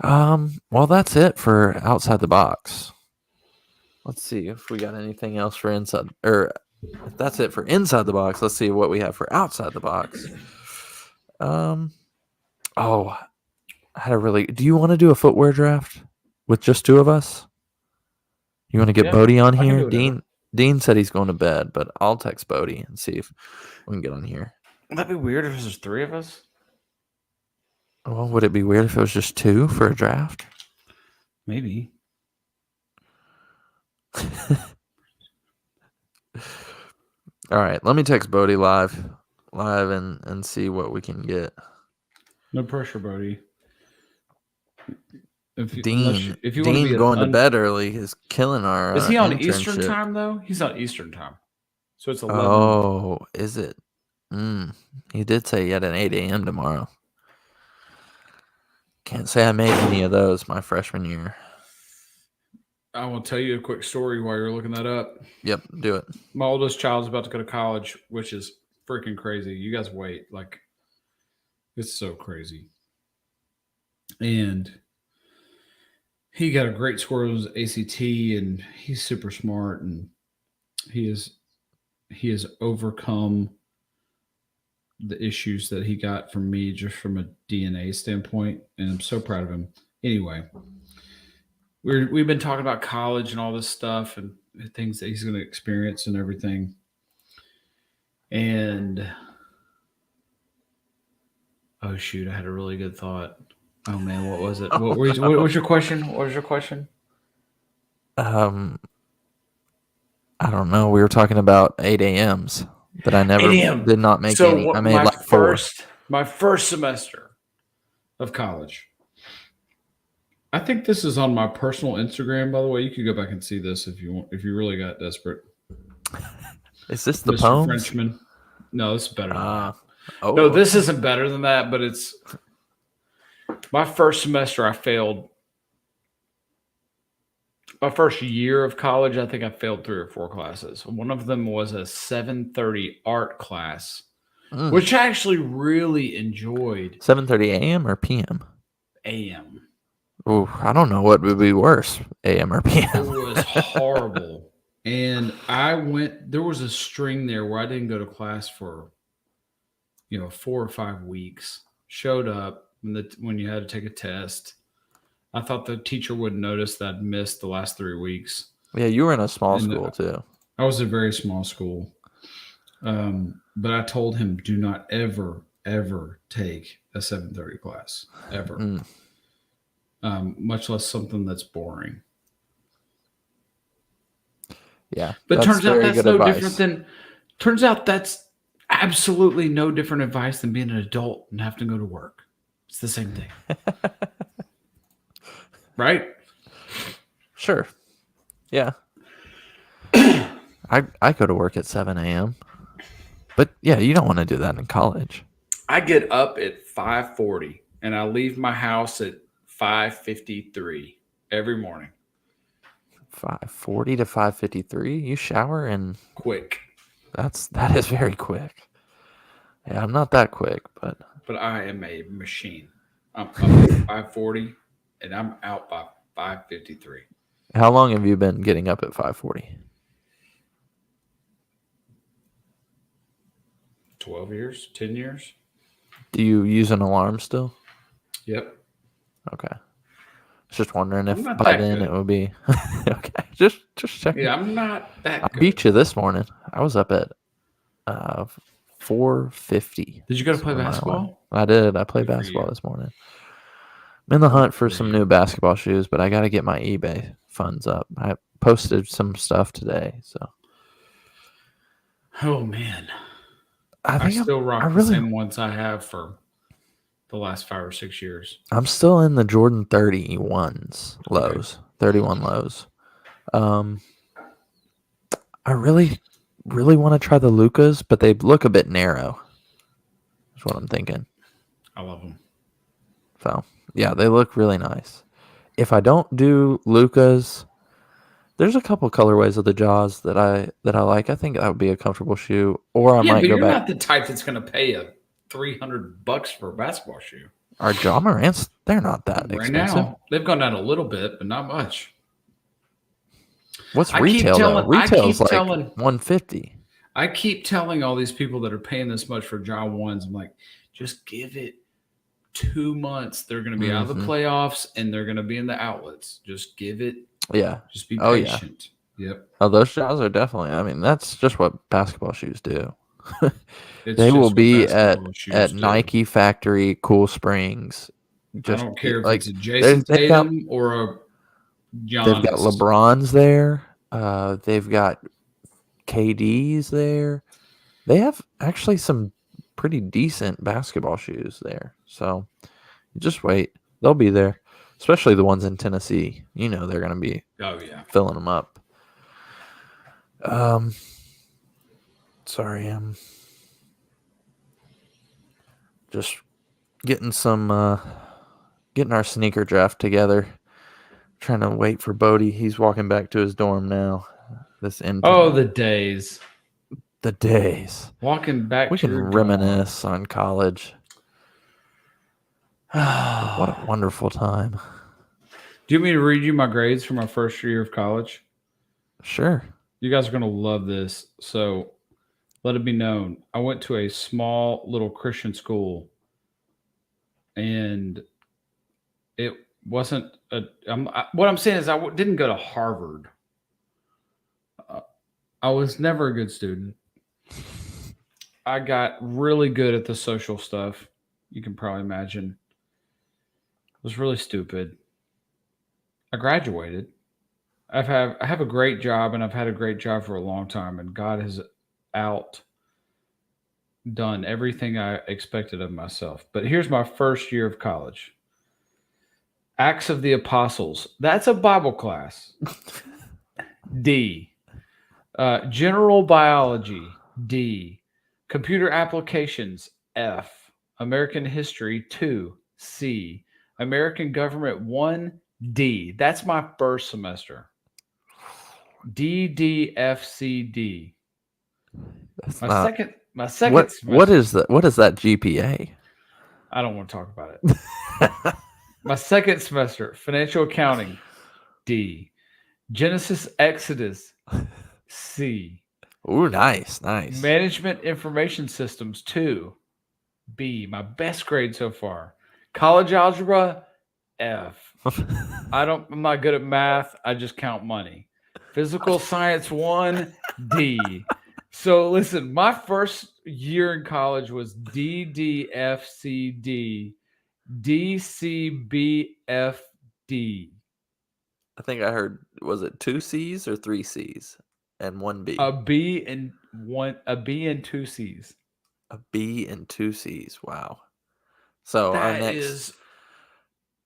Well, that's it for outside the box. Let's see if we got anything else for inside, or if that's it for inside the box. Let's see what we have for outside the box. Oh, I had a really. Do you want to do a footwear draft with just two of us? You want to get Yeah, Bodie on I can do here? whatever. Dean said he's going to bed, but I'll text Bodie and see if we can get on here. That'd be weird if there's three of us. Well, would it be weird if it was just two for a draft? Maybe. All right, let me text Bodie live and see what we can get. No pressure, Bodie. If you Dean want to be going to bed early is killing our. Is he on internship. Eastern time though? He's on Eastern time, so it's 11. Oh, is it? He did say he had an 8 a.m. tomorrow. Can't say I made any of those my freshman year. I will tell you a quick story while you're looking that up. Yep, do it. My oldest child's about to go to college, which is freaking crazy. You guys wait. Like, it's so crazy. And he got a great score on his ACT, and he's super smart, and he has overcome the issues that he got from me just from a DNA standpoint, and I'm so proud of him. Anyway, we've been talking about college and all this stuff and things that he's going to experience and everything. And oh shoot, I had a really good thought. Oh man, what was it? What was your question? What was your question? I don't know. We were talking about 8 a.m.s that I never 8 a.m. did not make So any. I made my like four. my first semester of college. I think this is on my personal Instagram, by the way. You could go back and see this if you want, if you really got desperate. Is this the Mr. poems? Frenchman. No, this is better than that. Oh, No, this isn't better than that, but it's my first semester I failed. My first year of college, I think I failed 3 or 4 classes. One of them was a 7:30 art class, which I actually really enjoyed. 7:30 a.m. or p.m. AM. Oh, I don't know what would be worse, a.m. or It p.m. was horrible. And there was a string there where I didn't go to class for, 4 or 5 weeks. Showed up when you had to take a test. I thought the teacher would notice that I'd missed the last 3 weeks. Yeah, you were in a small And, school too. I was a very small school. But I told him, do not ever, ever take a 7:30 class. Ever. Much less something that's boring. Yeah. But that's turns out very that's good no advice. different than turns out that's absolutely no different advice than being an adult and having to go to work. It's the same thing. Right? Sure. Yeah. I go to work at 7 a.m. But yeah, you don't want to do that in college. I get up at 5:40 and I leave my house at 5:53 every morning. 5:40 to 5:53. You shower and Quick. that is very quick. Yeah, I'm not that quick, but I am a machine. I'm up at 5:40 and I'm out by 5:53. how long have you been getting up at 5:40? 12 years, 10 years. Do you use an alarm still? Yep. Okay. was just wondering if I'm not by that then good. it would be okay. Just checking. Yeah, I'm not that I good. beat you this morning. I was up at 4:50. Did you go to is play when my alarm- basketball? I did. I played Good for basketball you. this morning. I'm in the hunt for for some you. new basketball shoes, but I got to get my eBay funds up. I posted some stuff today, so Oh man, I I think still I rock the really same ones I have for the last 5 or 6 years. I'm still in the Jordan 31s lows, 31 lows. I really want to try the Lucas, but they look a bit narrow. That's what I'm thinking. I love them. So yeah, they look really nice. If I don't do Lucas, there's a couple colorways of the Jaws that I like. I think that would be a comfortable shoe, or I Yeah, might but go you're back. not the type that's going to pay a $300 for a basketball shoe. Our Ja Morants, they're not that Right expensive. now, they've gone down a little bit, but not much. What's I keep retail though? telling- I Retail's keep like telling- 150. I keep telling all these people that are paying this much for John ones, I'm like, just give it 2 months. They're going to be out of the Mhm. playoffs and they're going to be in the outlets. Just give it. Yeah. Just be Oh, yeah. patient. Yep. Oh, those Jaws are definitely. I mean, that's just what basketball shoes do. It's They just will what be at basketball shoes at do. Nike Factory, Cool Springs. I Just don't care if like it's a Jason they've got- Tatum or a Giannis. they've got LeBrons there. They've got KDs there. They have actually some pretty decent basketball shoes there. So just wait. They'll be there, especially the ones in Tennessee. You know they're going to be Oh yeah. filling them up. Sorry, I'm just getting getting our sneaker draft together. Trying to wait for Bodie. He's walking back to his dorm now. This intern. Oh, the days. The days. Walking back We to can your reminisce on college. dorm. What a wonderful time. Do you want me to read you my grades for my first year of college? Sure. You guys are going to love this. So let it be known. I went to a small little Christian school and it wasn't what I'm saying is didn't go to Harvard. I was never a good student. I got really good at the social stuff. You can probably imagine. I was really stupid. I graduated. I have a great job, and I've had a great job for a long time, and God has outdone everything I expected of myself. But here's my first year of college. Acts of the Apostles. That's a Bible class. D. General Biology. D. Computer Applications. F. American History. 2. C. American Government. 1. D. That's my first semester. D, D, F, C, D. That's My not, second what semester. is that? What is that GPA? I don't want to talk about it. My second semester, financial accounting, D. Genesis, Exodus, C. Ooh, nice. Management information systems, 2. B. My best grade so far. College algebra, F. I'm not good at math. I just count money. Physical science, 1, D. So listen, my first year in college was D, D, F, C, D. D, C, B, F, D. I think I heard, was it 2 C's or 3 C's and 1 B? A B and 2 C's. A B and 2 C's. Wow. So our That next, is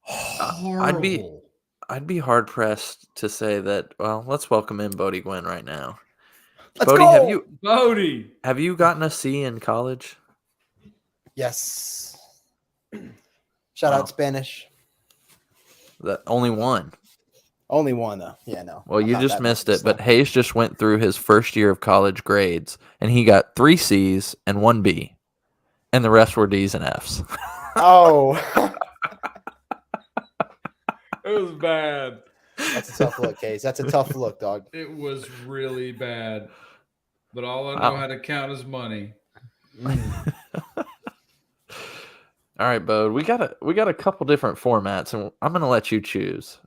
horrible. I'd be hard pressed to say that. Well, let's welcome in Bodie Gwynn right now. Let's Bodie, go. Bodie. have you gotten a C in college? Yes. Shout Wow. out Spanish. That only one. Only one though. Yeah, no. Well, I'm you not just that missed much it, but stuff. Hayes just went through his first year of college grades, and he got 3 C's and 1 B, and the rest were D's and F's. Oh, It was bad. that's a tough look, Case. That's a tough look, dog. It was really bad. But all I know Wow. how to count is money. All right, Bode. We got a couple different formats, and I'm gonna let you choose.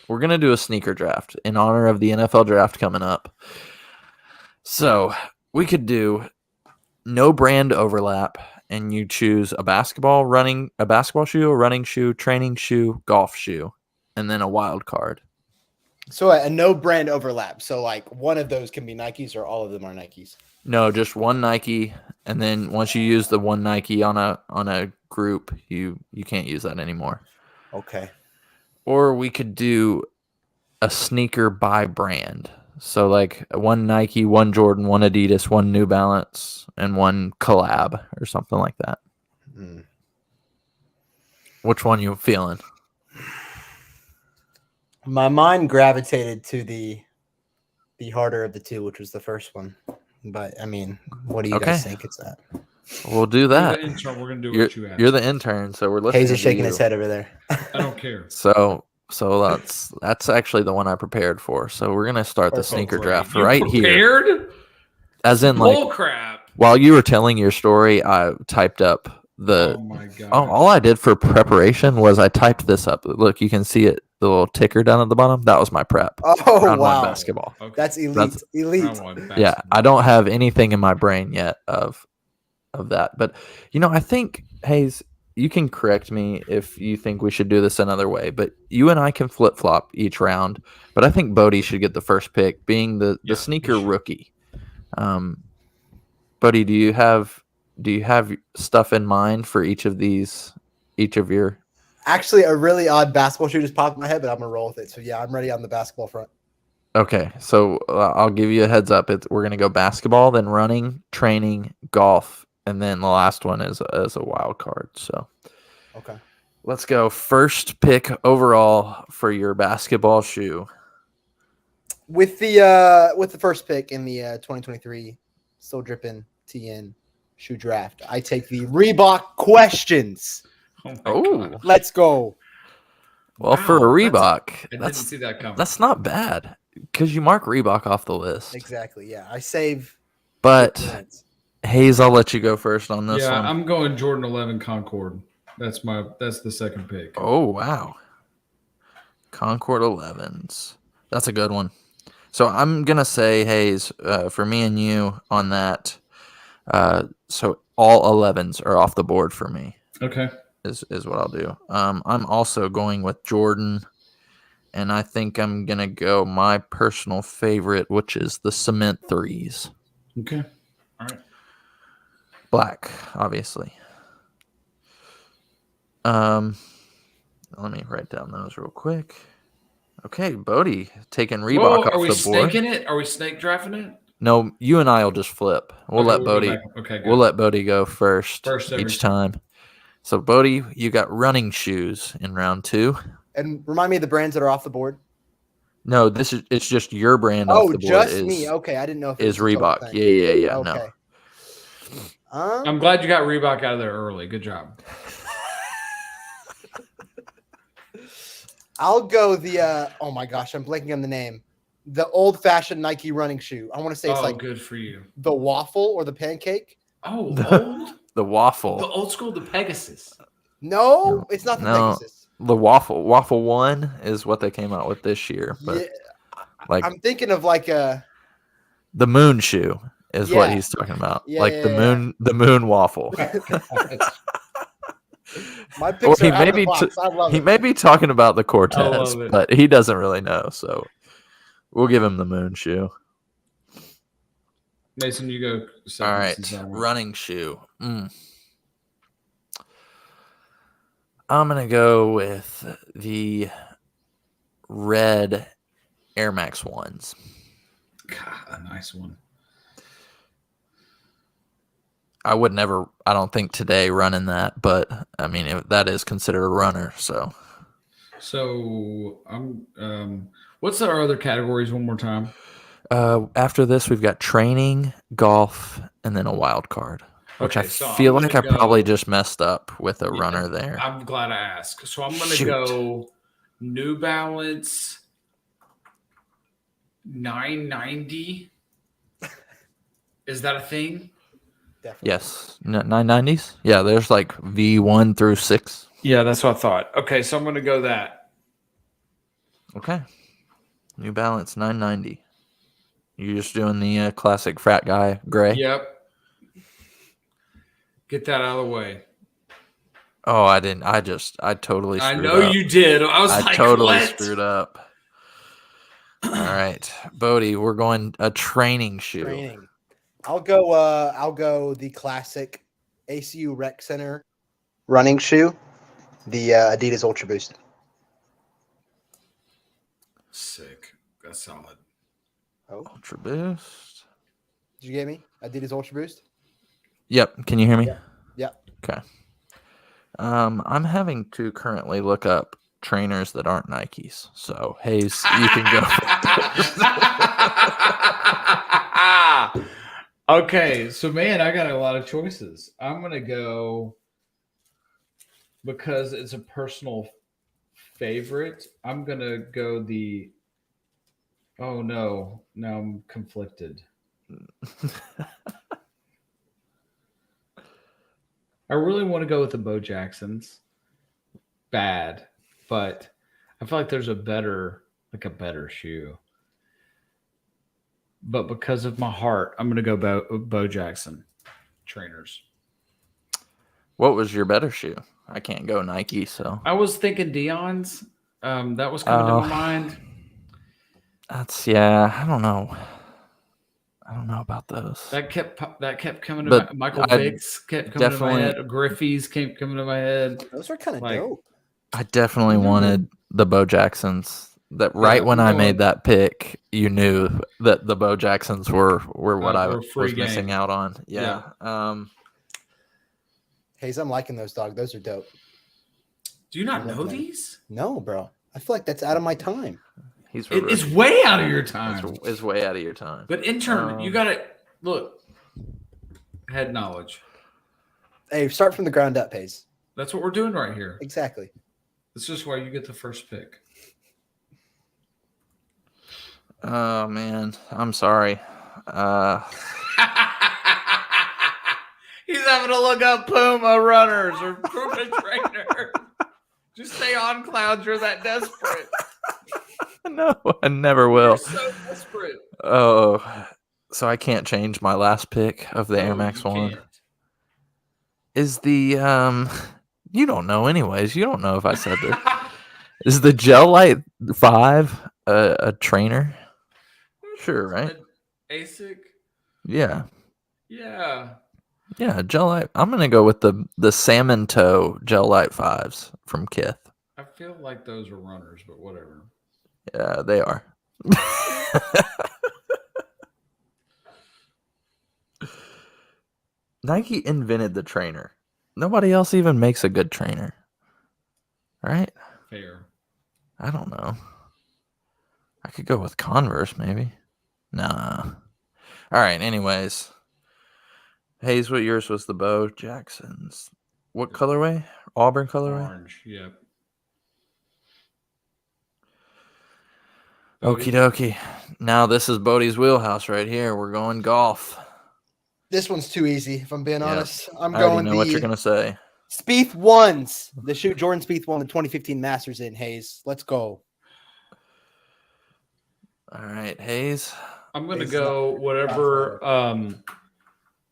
We're gonna do a sneaker draft in honor of the NFL draft coming up. So we could do no brand overlap, and you choose a basketball shoe, a running shoe, training shoe, golf shoe, and then a wild card. So a no brand overlap. So like one of those can be Nikes or all of them are Nikes. No, just one Nike, and then once you use the one Nike on a group, you can't use that anymore. Okay. Or we could do a sneaker by brand. So like one Nike, one Jordan, one Adidas, one New Balance, and one collab or something like that. Mm. Which one you feeling? My mind gravitated to the harder of the two, which was the first one. But I mean, what do you guys Okay. think it's at? We'll do You're that. the intern. We're gonna do You're, what you asked. you're the intern, so we're listening. Hayes is to shaking you. his head over there. I don't care. So that's actually the one I prepared for. So we're gonna start the Perfect. sneaker Great. draft You right here. prepared? As in, like, Bull crap. while you were telling your story, I typed up Oh my god. all I did for preparation was I typed this up. Look, you can see it, the little ticker down at the bottom. That was my prep. Oh Round one wow. basketball. Okay. That's elite. That's- elite. Round one, Yeah, basketball. I don't have anything in my brain yet of that. But I think, Hayes, you can correct me if you think we should do this another way, but you and I can flip flop each round. But I think Bodie should get the first pick, being the Yeah, sneaker he should. rookie. Bodie, do you have stuff in mind for each of your? Actually, a really odd basketball shoe just popped in my head, but I'm gonna roll with it. So yeah, I'm ready on the basketball front. Okay, so I'll give you a heads up. We're gonna go basketball, then running, training, golf, and then the last one is a wild card. So Okay. let's go. First pick overall for your basketball shoe. With the first pick in the 2023 Still Drippin' TN shoe draft, I take the Reebok Questions. Oh my Oh, god. Let's go. well, for a Wow, Reebok, I didn't that's see that coming. that's not bad because you mark Reebok off the list. Exactly. Yeah, I save. But points. Hayes, I'll let you go first on this yeah, one. I'm going Jordan 11 Concord. That's the second pick. Oh, wow. Concord 11s. That's a good one. So I'm going to say, Hayes, for me and you on that, so all 11s are off the board for me, Okay. is what I'll do. I'm also going with Jordan, and I think I'm going to go my personal favorite, which is the Cement 3s. Okay. All right. Black, obviously. Let me write down those real quick. Okay, Bodie taking Reebok Whoa, off are we the board. snaking it? Are we snake drafting it? No, you and I will just flip. We'll Okay, let go Bodie. back. Okay, good. We'll let Bodie go first Every each time. So Bodie, you got running shoes in round 2. And remind me of the brands that are off the board. No, it's just your brand off Oh, the board. just me. Okay, I didn't know if it Is was the total Reebok? thing. Yeah. Okay. No. I'm glad you got Reebok out of there early. Good job. I'll go the oh my gosh, I'm blanking on the name. The old-fashioned Nike running shoe. I want to say it's like good for you. the waffle or the pancake. Oh, old? The waffle. The old school, the Pegasus. No, it's not the No. Pegasus. The waffle 1 is what they came out with this year, but Yeah, like I'm thinking of like a the moon shoe is what Yeah. he's talking about. Yeah, like yeah, the moon waffle. my Or picks he are out may of the be box. I love he it. may be talking about the Cortez, love it. but he doesn't really know, so we'll give him the moon shoe. Mason, you go second. All right, since I went. running shoe. I'm gonna go with the red Air Max 1s. God, a nice one. I would never, I don't think today running that, but I mean that is considered a runner. So So I'm. What's our other categories? One more time. after this, we've got training, golf, and then a wild card, which I Okay, so I'm feel gonna like I go- probably just messed up with a Yeah, runner there. I'm glad I asked. So I'm going to Shoot. go New Balance 990. Is that a thing? Definitely. Yes, 990s. Yeah, there's like V1 through 6. Yeah, that's what I thought. Okay, so I'm going to go that. Okay. New Balance 990. You're just doing the classic frat guy gray. Yep. Get that out of the way. Oh, I didn't. I totally I screwed know up. you did. I was I like, totally what? screwed up. All right, Bodie, we're going a training shoe. Training. I'll go the classic ACU Rec Center running shoe, the Adidas Ultra Boost. Sick. That's solid. Oh, Ultra Boost. did you get me? Adidas Ultra Boost? Yep. Can you hear me? Yep. Okay. I'm having to currently look up trainers that aren't Nikes. So Hayes, you can go. Okay, so man, I got a lot of choices. I'm gonna go because it's a personal favorite. I'm gonna go the. Oh no! Now I'm conflicted. I really want to go with the Bo Jacksons. Bad, but I feel like there's a better shoe. But because of my heart, I'm going to go Bo Jackson trainers. What was your better shoe? I can't go Nike, so I was thinking Dion's. That was coming to my mind. That's I don't know. I don't know about those. That kept coming to But my Michael Vick's kept coming to my definitely- head. Griffey's kept coming to my head. Those are kind of Like- dope. I definitely Mhm. wanted the Bo Jacksons. That right Yeah, when I I'm made going- that pick, you knew that the Bo Jacksons were what I were was free game. missing out on. Yeah. Hayes, I'm liking those, dog. Those are dope. Do you not I love know that. these? No, bro. I feel like that's out of my time. He's It's way out of your time. it's way out of your time. But intern, you got to look. Head knowledge. Hey, start from the ground up, Hayes. That's what we're doing right here. Exactly. This is why you get the first pick. Oh man, I'm sorry. He's having to look up Puma runners or Puma trainers. Just stay on, clouds. You're that desperate. No, I never will. You're so desperate. Oh, so I can't change my last pick of the Air No, Max you 1. can't. Is the you don't know anyways. You don't know if I said this. Is the Gel Light 5 a trainer? Sure, right? ASIC. Yeah. Yeah. Yeah, Gel Light. I'm going to go with the Salmon Toe Gel Light 5s from Kith. I feel like those are runners, but whatever. Yeah, they are. Nike invented the trainer. Nobody else even makes a good trainer. Right? Fair. I don't know. I could go with Converse, maybe. Nah. All right, anyways. Hayes, what yours was the Bo Jacksons? What colorway? Auburn colorway? Orange. Yep. Okie dokie. Now this is Bodie's wheelhouse right here. We're going golf. This one's too easy, if I'm being Yeah. honest. I'm I already going know the what you're going to say. Spieth ones. The shoe Jordan Spieth won the 2015 Masters in Hayes. Let's go. All right, Hayes. I'm gonna It's go whatever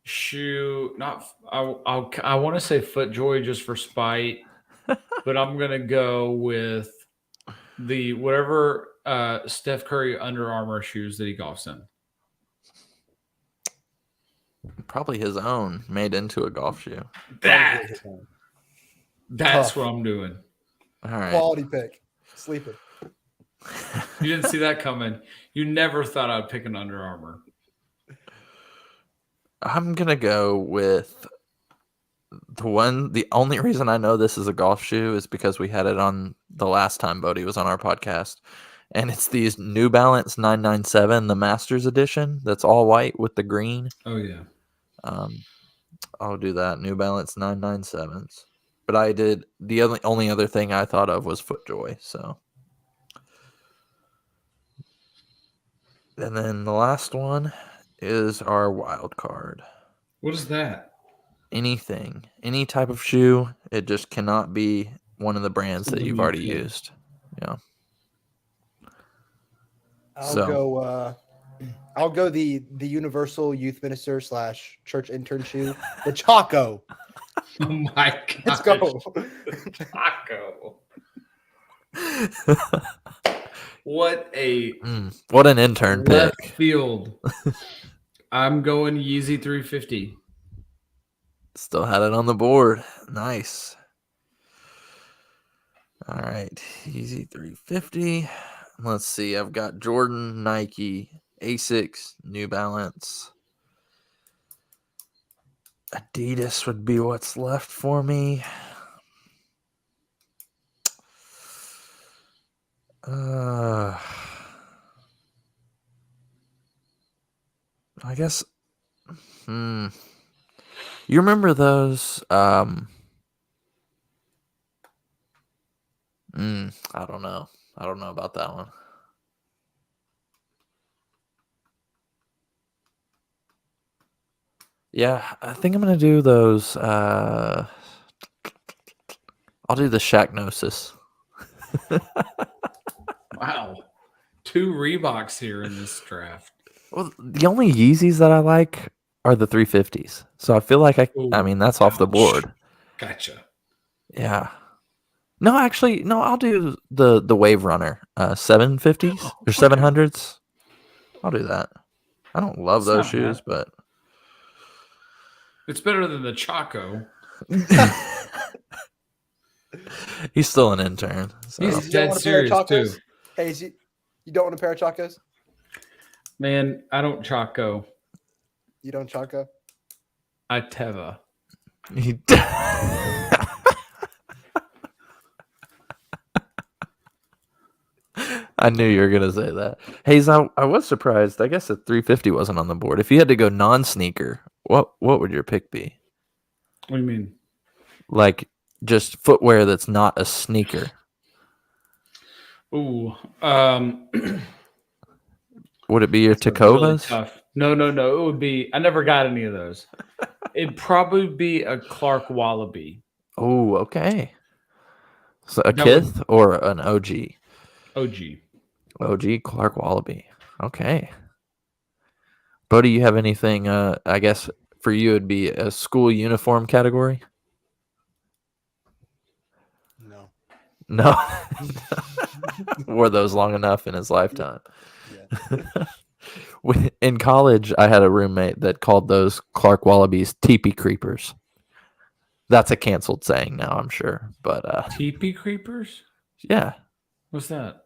shoe. Not I want to say FootJoy just for spite, but I'm gonna go with the whatever Steph Curry Under Armour shoes that he golfs in. Probably his own, made into a golf shoe. That's Tough. what I'm doing. All right. Quality pick. Sleeping. You didn't see that coming. You never thought I'd pick an Under Armour. I'm going to go with the only reason I know this is a golf shoe is because we had it on the last time Bodie was on our podcast. And it's these New Balance 997, the Masters edition. That's all white with the green. Oh yeah. I'll do that. New Balance 997s. But I did the only other thing I thought of was FootJoy. So, and then the last one is our wild card. What is that? Anything, any type of shoe. It just cannot be one of the brands that Something you've you already pick. used. Yeah. I'll So- go. I'll go the universal youth minister / church intern shoe, the Chaco. Oh my god! Let's go. Taco. What a What an intern pick. left field. I'm going Yeezy 350. Still had it on the board. Nice. All right. Easy 350. Let's see. I've got Jordan, Nike, Asics, New Balance. Adidas would be what's left for me. I guess. You remember those? I don't know. I don't know about that one. Yeah, I think I'm gonna do those. I'll do the Shacknosis. Wow. 2 Reeboks here in this draft. Well, the only Yeezys that I like are the 350s. So I feel like I Ooh, mean that's off the ouch. board. Gotcha. Yeah. No, actually, no, I'll do the Wave Runner 750s or Okay. 700s. I'll do that. I don't love That's those not shoes, bad. but It's better than the Chaco. he's still an intern. So. He's You don't dead want a pair of serious Chacos? too. Hey, you don't want a pair of Chacos? Man, I don't Chaco. You don't Chaco? I Teva. He I knew you were gonna say that. Hayes, I was surprised. I guess the 350 wasn't on the board. If you had to go non-sneaker, what would your pick be? What do you mean? Like just footwear that's not a sneaker. Ooh. Would it be your It's really Tacovas? tough. No. It would be. I never got any of those. It'd probably be a Clark Wallaby. Oh, okay. So a That would- Kith or an OG? OG. OG Clark Wallaby. Okay. Bodie, you have anything? I guess for you it'd be a school uniform category. No. No, wore those long enough in his lifetime. Yeah. In college, I had a roommate that called those Clark Wallabies teepee creepers. That's a canceled saying now, I'm sure. But Teepee creepers? yeah. What's that?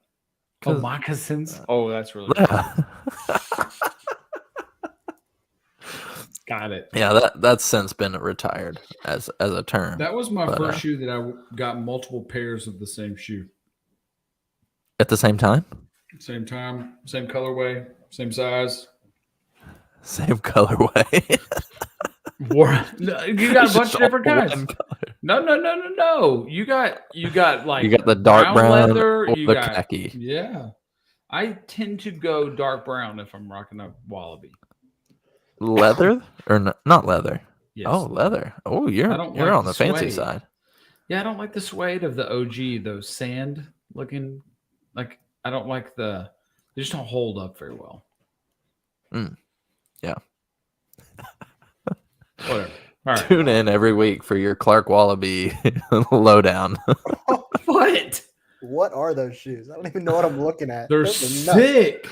Oh, 'Cause- moccasins? Oh, that's really cool. Yeah. Got it. Yeah, that's since been retired as a term. That was my But, first shoe that I got multiple pairs of the same shoe. At the same time? Same time, same colorway, same size. Same colorway. No, you got a bunch of different All kinds. one color. No. You got like You got the dark brown leather. or You the got khaki. yeah. I tend to go dark brown if I'm rocking a Wallaby. Leather or not leather? Yes. Oh, leather. Oh, I you're don't like on the the fancy suede. side. Yeah, I don't like the suede of the OG. Those sand looking like I don't like the. They just don't hold up very well. Yeah. Whatever. All right. Tune in every week for your Clark Wallaby lowdown. What? What are those shoes? I don't even know what I'm looking at. They're Those are nuts. sick.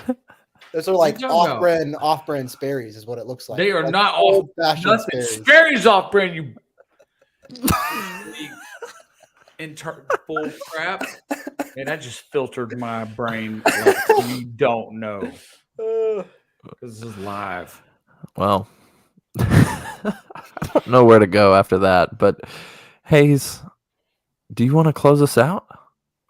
Those are like you talking about? off-brand Sperry's is what it looks like. They are Like not old-fashioned Nothing. Sperry's. Sperry's off brand. You bull crap. And that just filtered my brain like you don't know. Because this is live. Well, I don't know where to go after that, but Hayes, do you want to close us out?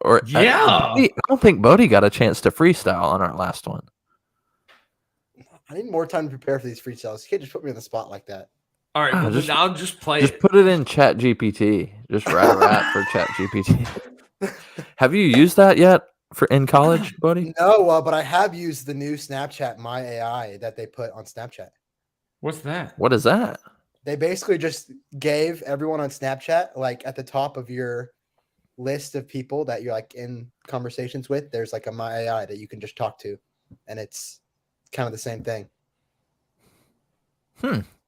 Or Yeah. I don't think Bodie got a chance to freestyle on our last one. I need more time to prepare for these freestyles. You can't just put me on the spot like that. All right. Ah, Well, just- then I'll just play Just it. put it in Chat GPT. Just write a rap for Chat GPT. Have you used that yet in college, Bodie? No, but I have used the new Snapchat My AI that they put on Snapchat. What's that? What is that? They basically just gave everyone on Snapchat, like at the top of your list of people that you're like in conversations with, there's like a My AI that you can just talk to, and it's kind of the same thing.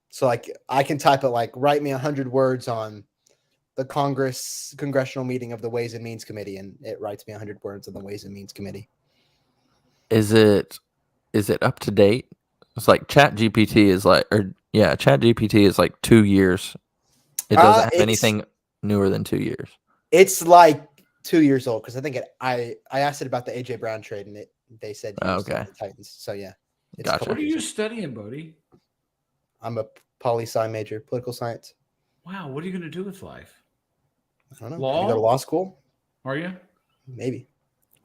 So like I can type it like, write me 100 words on the congressional meeting of the Ways and Means Committee, and it writes me 100 words on the Ways and Means Committee. Is it up to date? It's like ChatGPT is like, ChatGPT is like 2 years. It doesn't have anything newer than 2 years. It's like 2 years old because I think I asked it about the AJ Brown trade, and they said okay, the Titans. So yeah, it's gotcha. What are you studying, Bodie? I'm a poli-sci major, political science. Wow, what are you going to do with life? I don't know. Law? Can you go to law school? Are you? Maybe.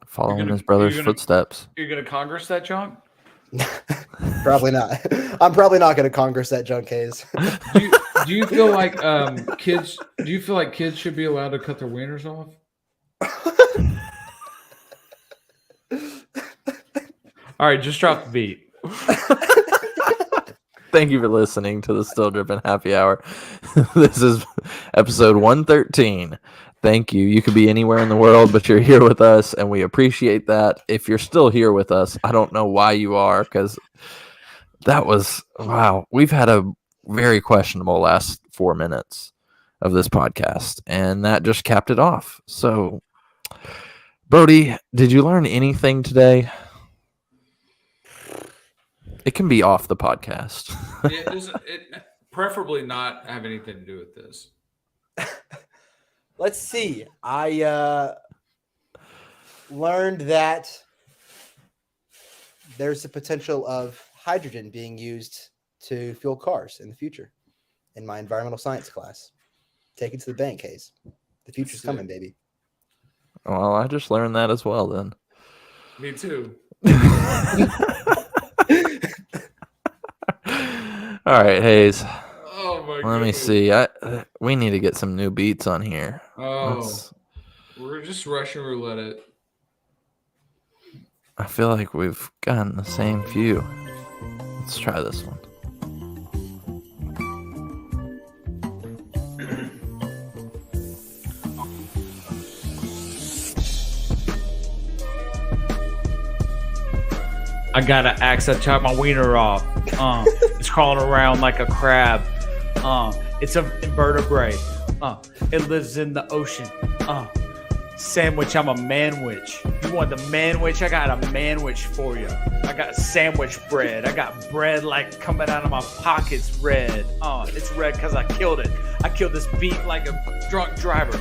Following his brother's footsteps. You're going to Congress that junk? Probably not. I'm probably not going to Congress that junk, Hayes. Do you feel like kids? Do you feel like kids should be allowed to cut their wieners off? All right, just drop the beat. Thank you for listening to the Still Drippin' Happy Hour. This is episode 113. Thank you. You could be anywhere in the world, but you're here with us, and we appreciate that. If you're still here with us, I don't know why you are, because that was, wow. We've had a very questionable last 4 minutes of this podcast, and that just capped it off. So, Brody, did you learn anything today? It can be off the podcast. It preferably not have anything to do with this. Let's see. I learned that there's the potential of hydrogen being used to fuel cars in the future in my environmental science class. Take it to the bank, Hayes. The future's coming, baby. Well, I just learned that as well then. Me too. All right, Hayes. Oh my god. Let me see. We need to get some new beats on here. We're just Russian roulette it. I feel like we've gotten the same few. Let's try this one. I got an axe. I chop my wiener off. It's crawling around like a crab. It's an invertebrate. It lives in the ocean. Sandwich. I'm a manwich. You want the manwich? I got a manwich for you. I got sandwich bread. I got bread like coming out of my pockets red. It's red because I killed it. I killed this beat like a drunk driver.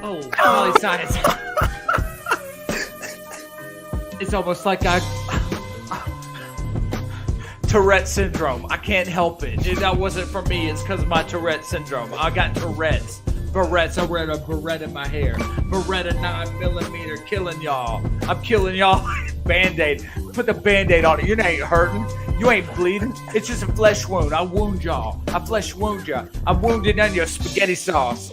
Oh, poli science. It's almost like Tourette syndrome. I can't help it. That wasn't for me. It's because of my Tourette syndrome. I got Tourette's. Barrettes. I wear a beret in my hair. Beretta 9mm killing y'all. I'm killing y'all. Band-Aid. Put the Band-Aid on it. You ain't hurting. You ain't bleeding. It's just a flesh wound. I wound y'all. I flesh wound y'all. I'm wounded on your spaghetti sauce.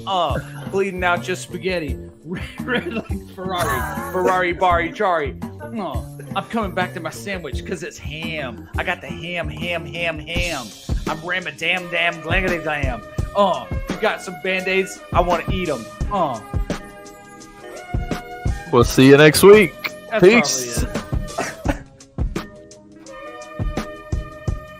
Bleeding out your spaghetti. Red like Ferrari. Ferrari, Bari, Jari. I'm coming back to my sandwich because it's ham. I got the ham. I'm ramming damn, glangity damn. You got some Band-Aids? I want to eat them. We'll see you next week. That's Peace. probably it.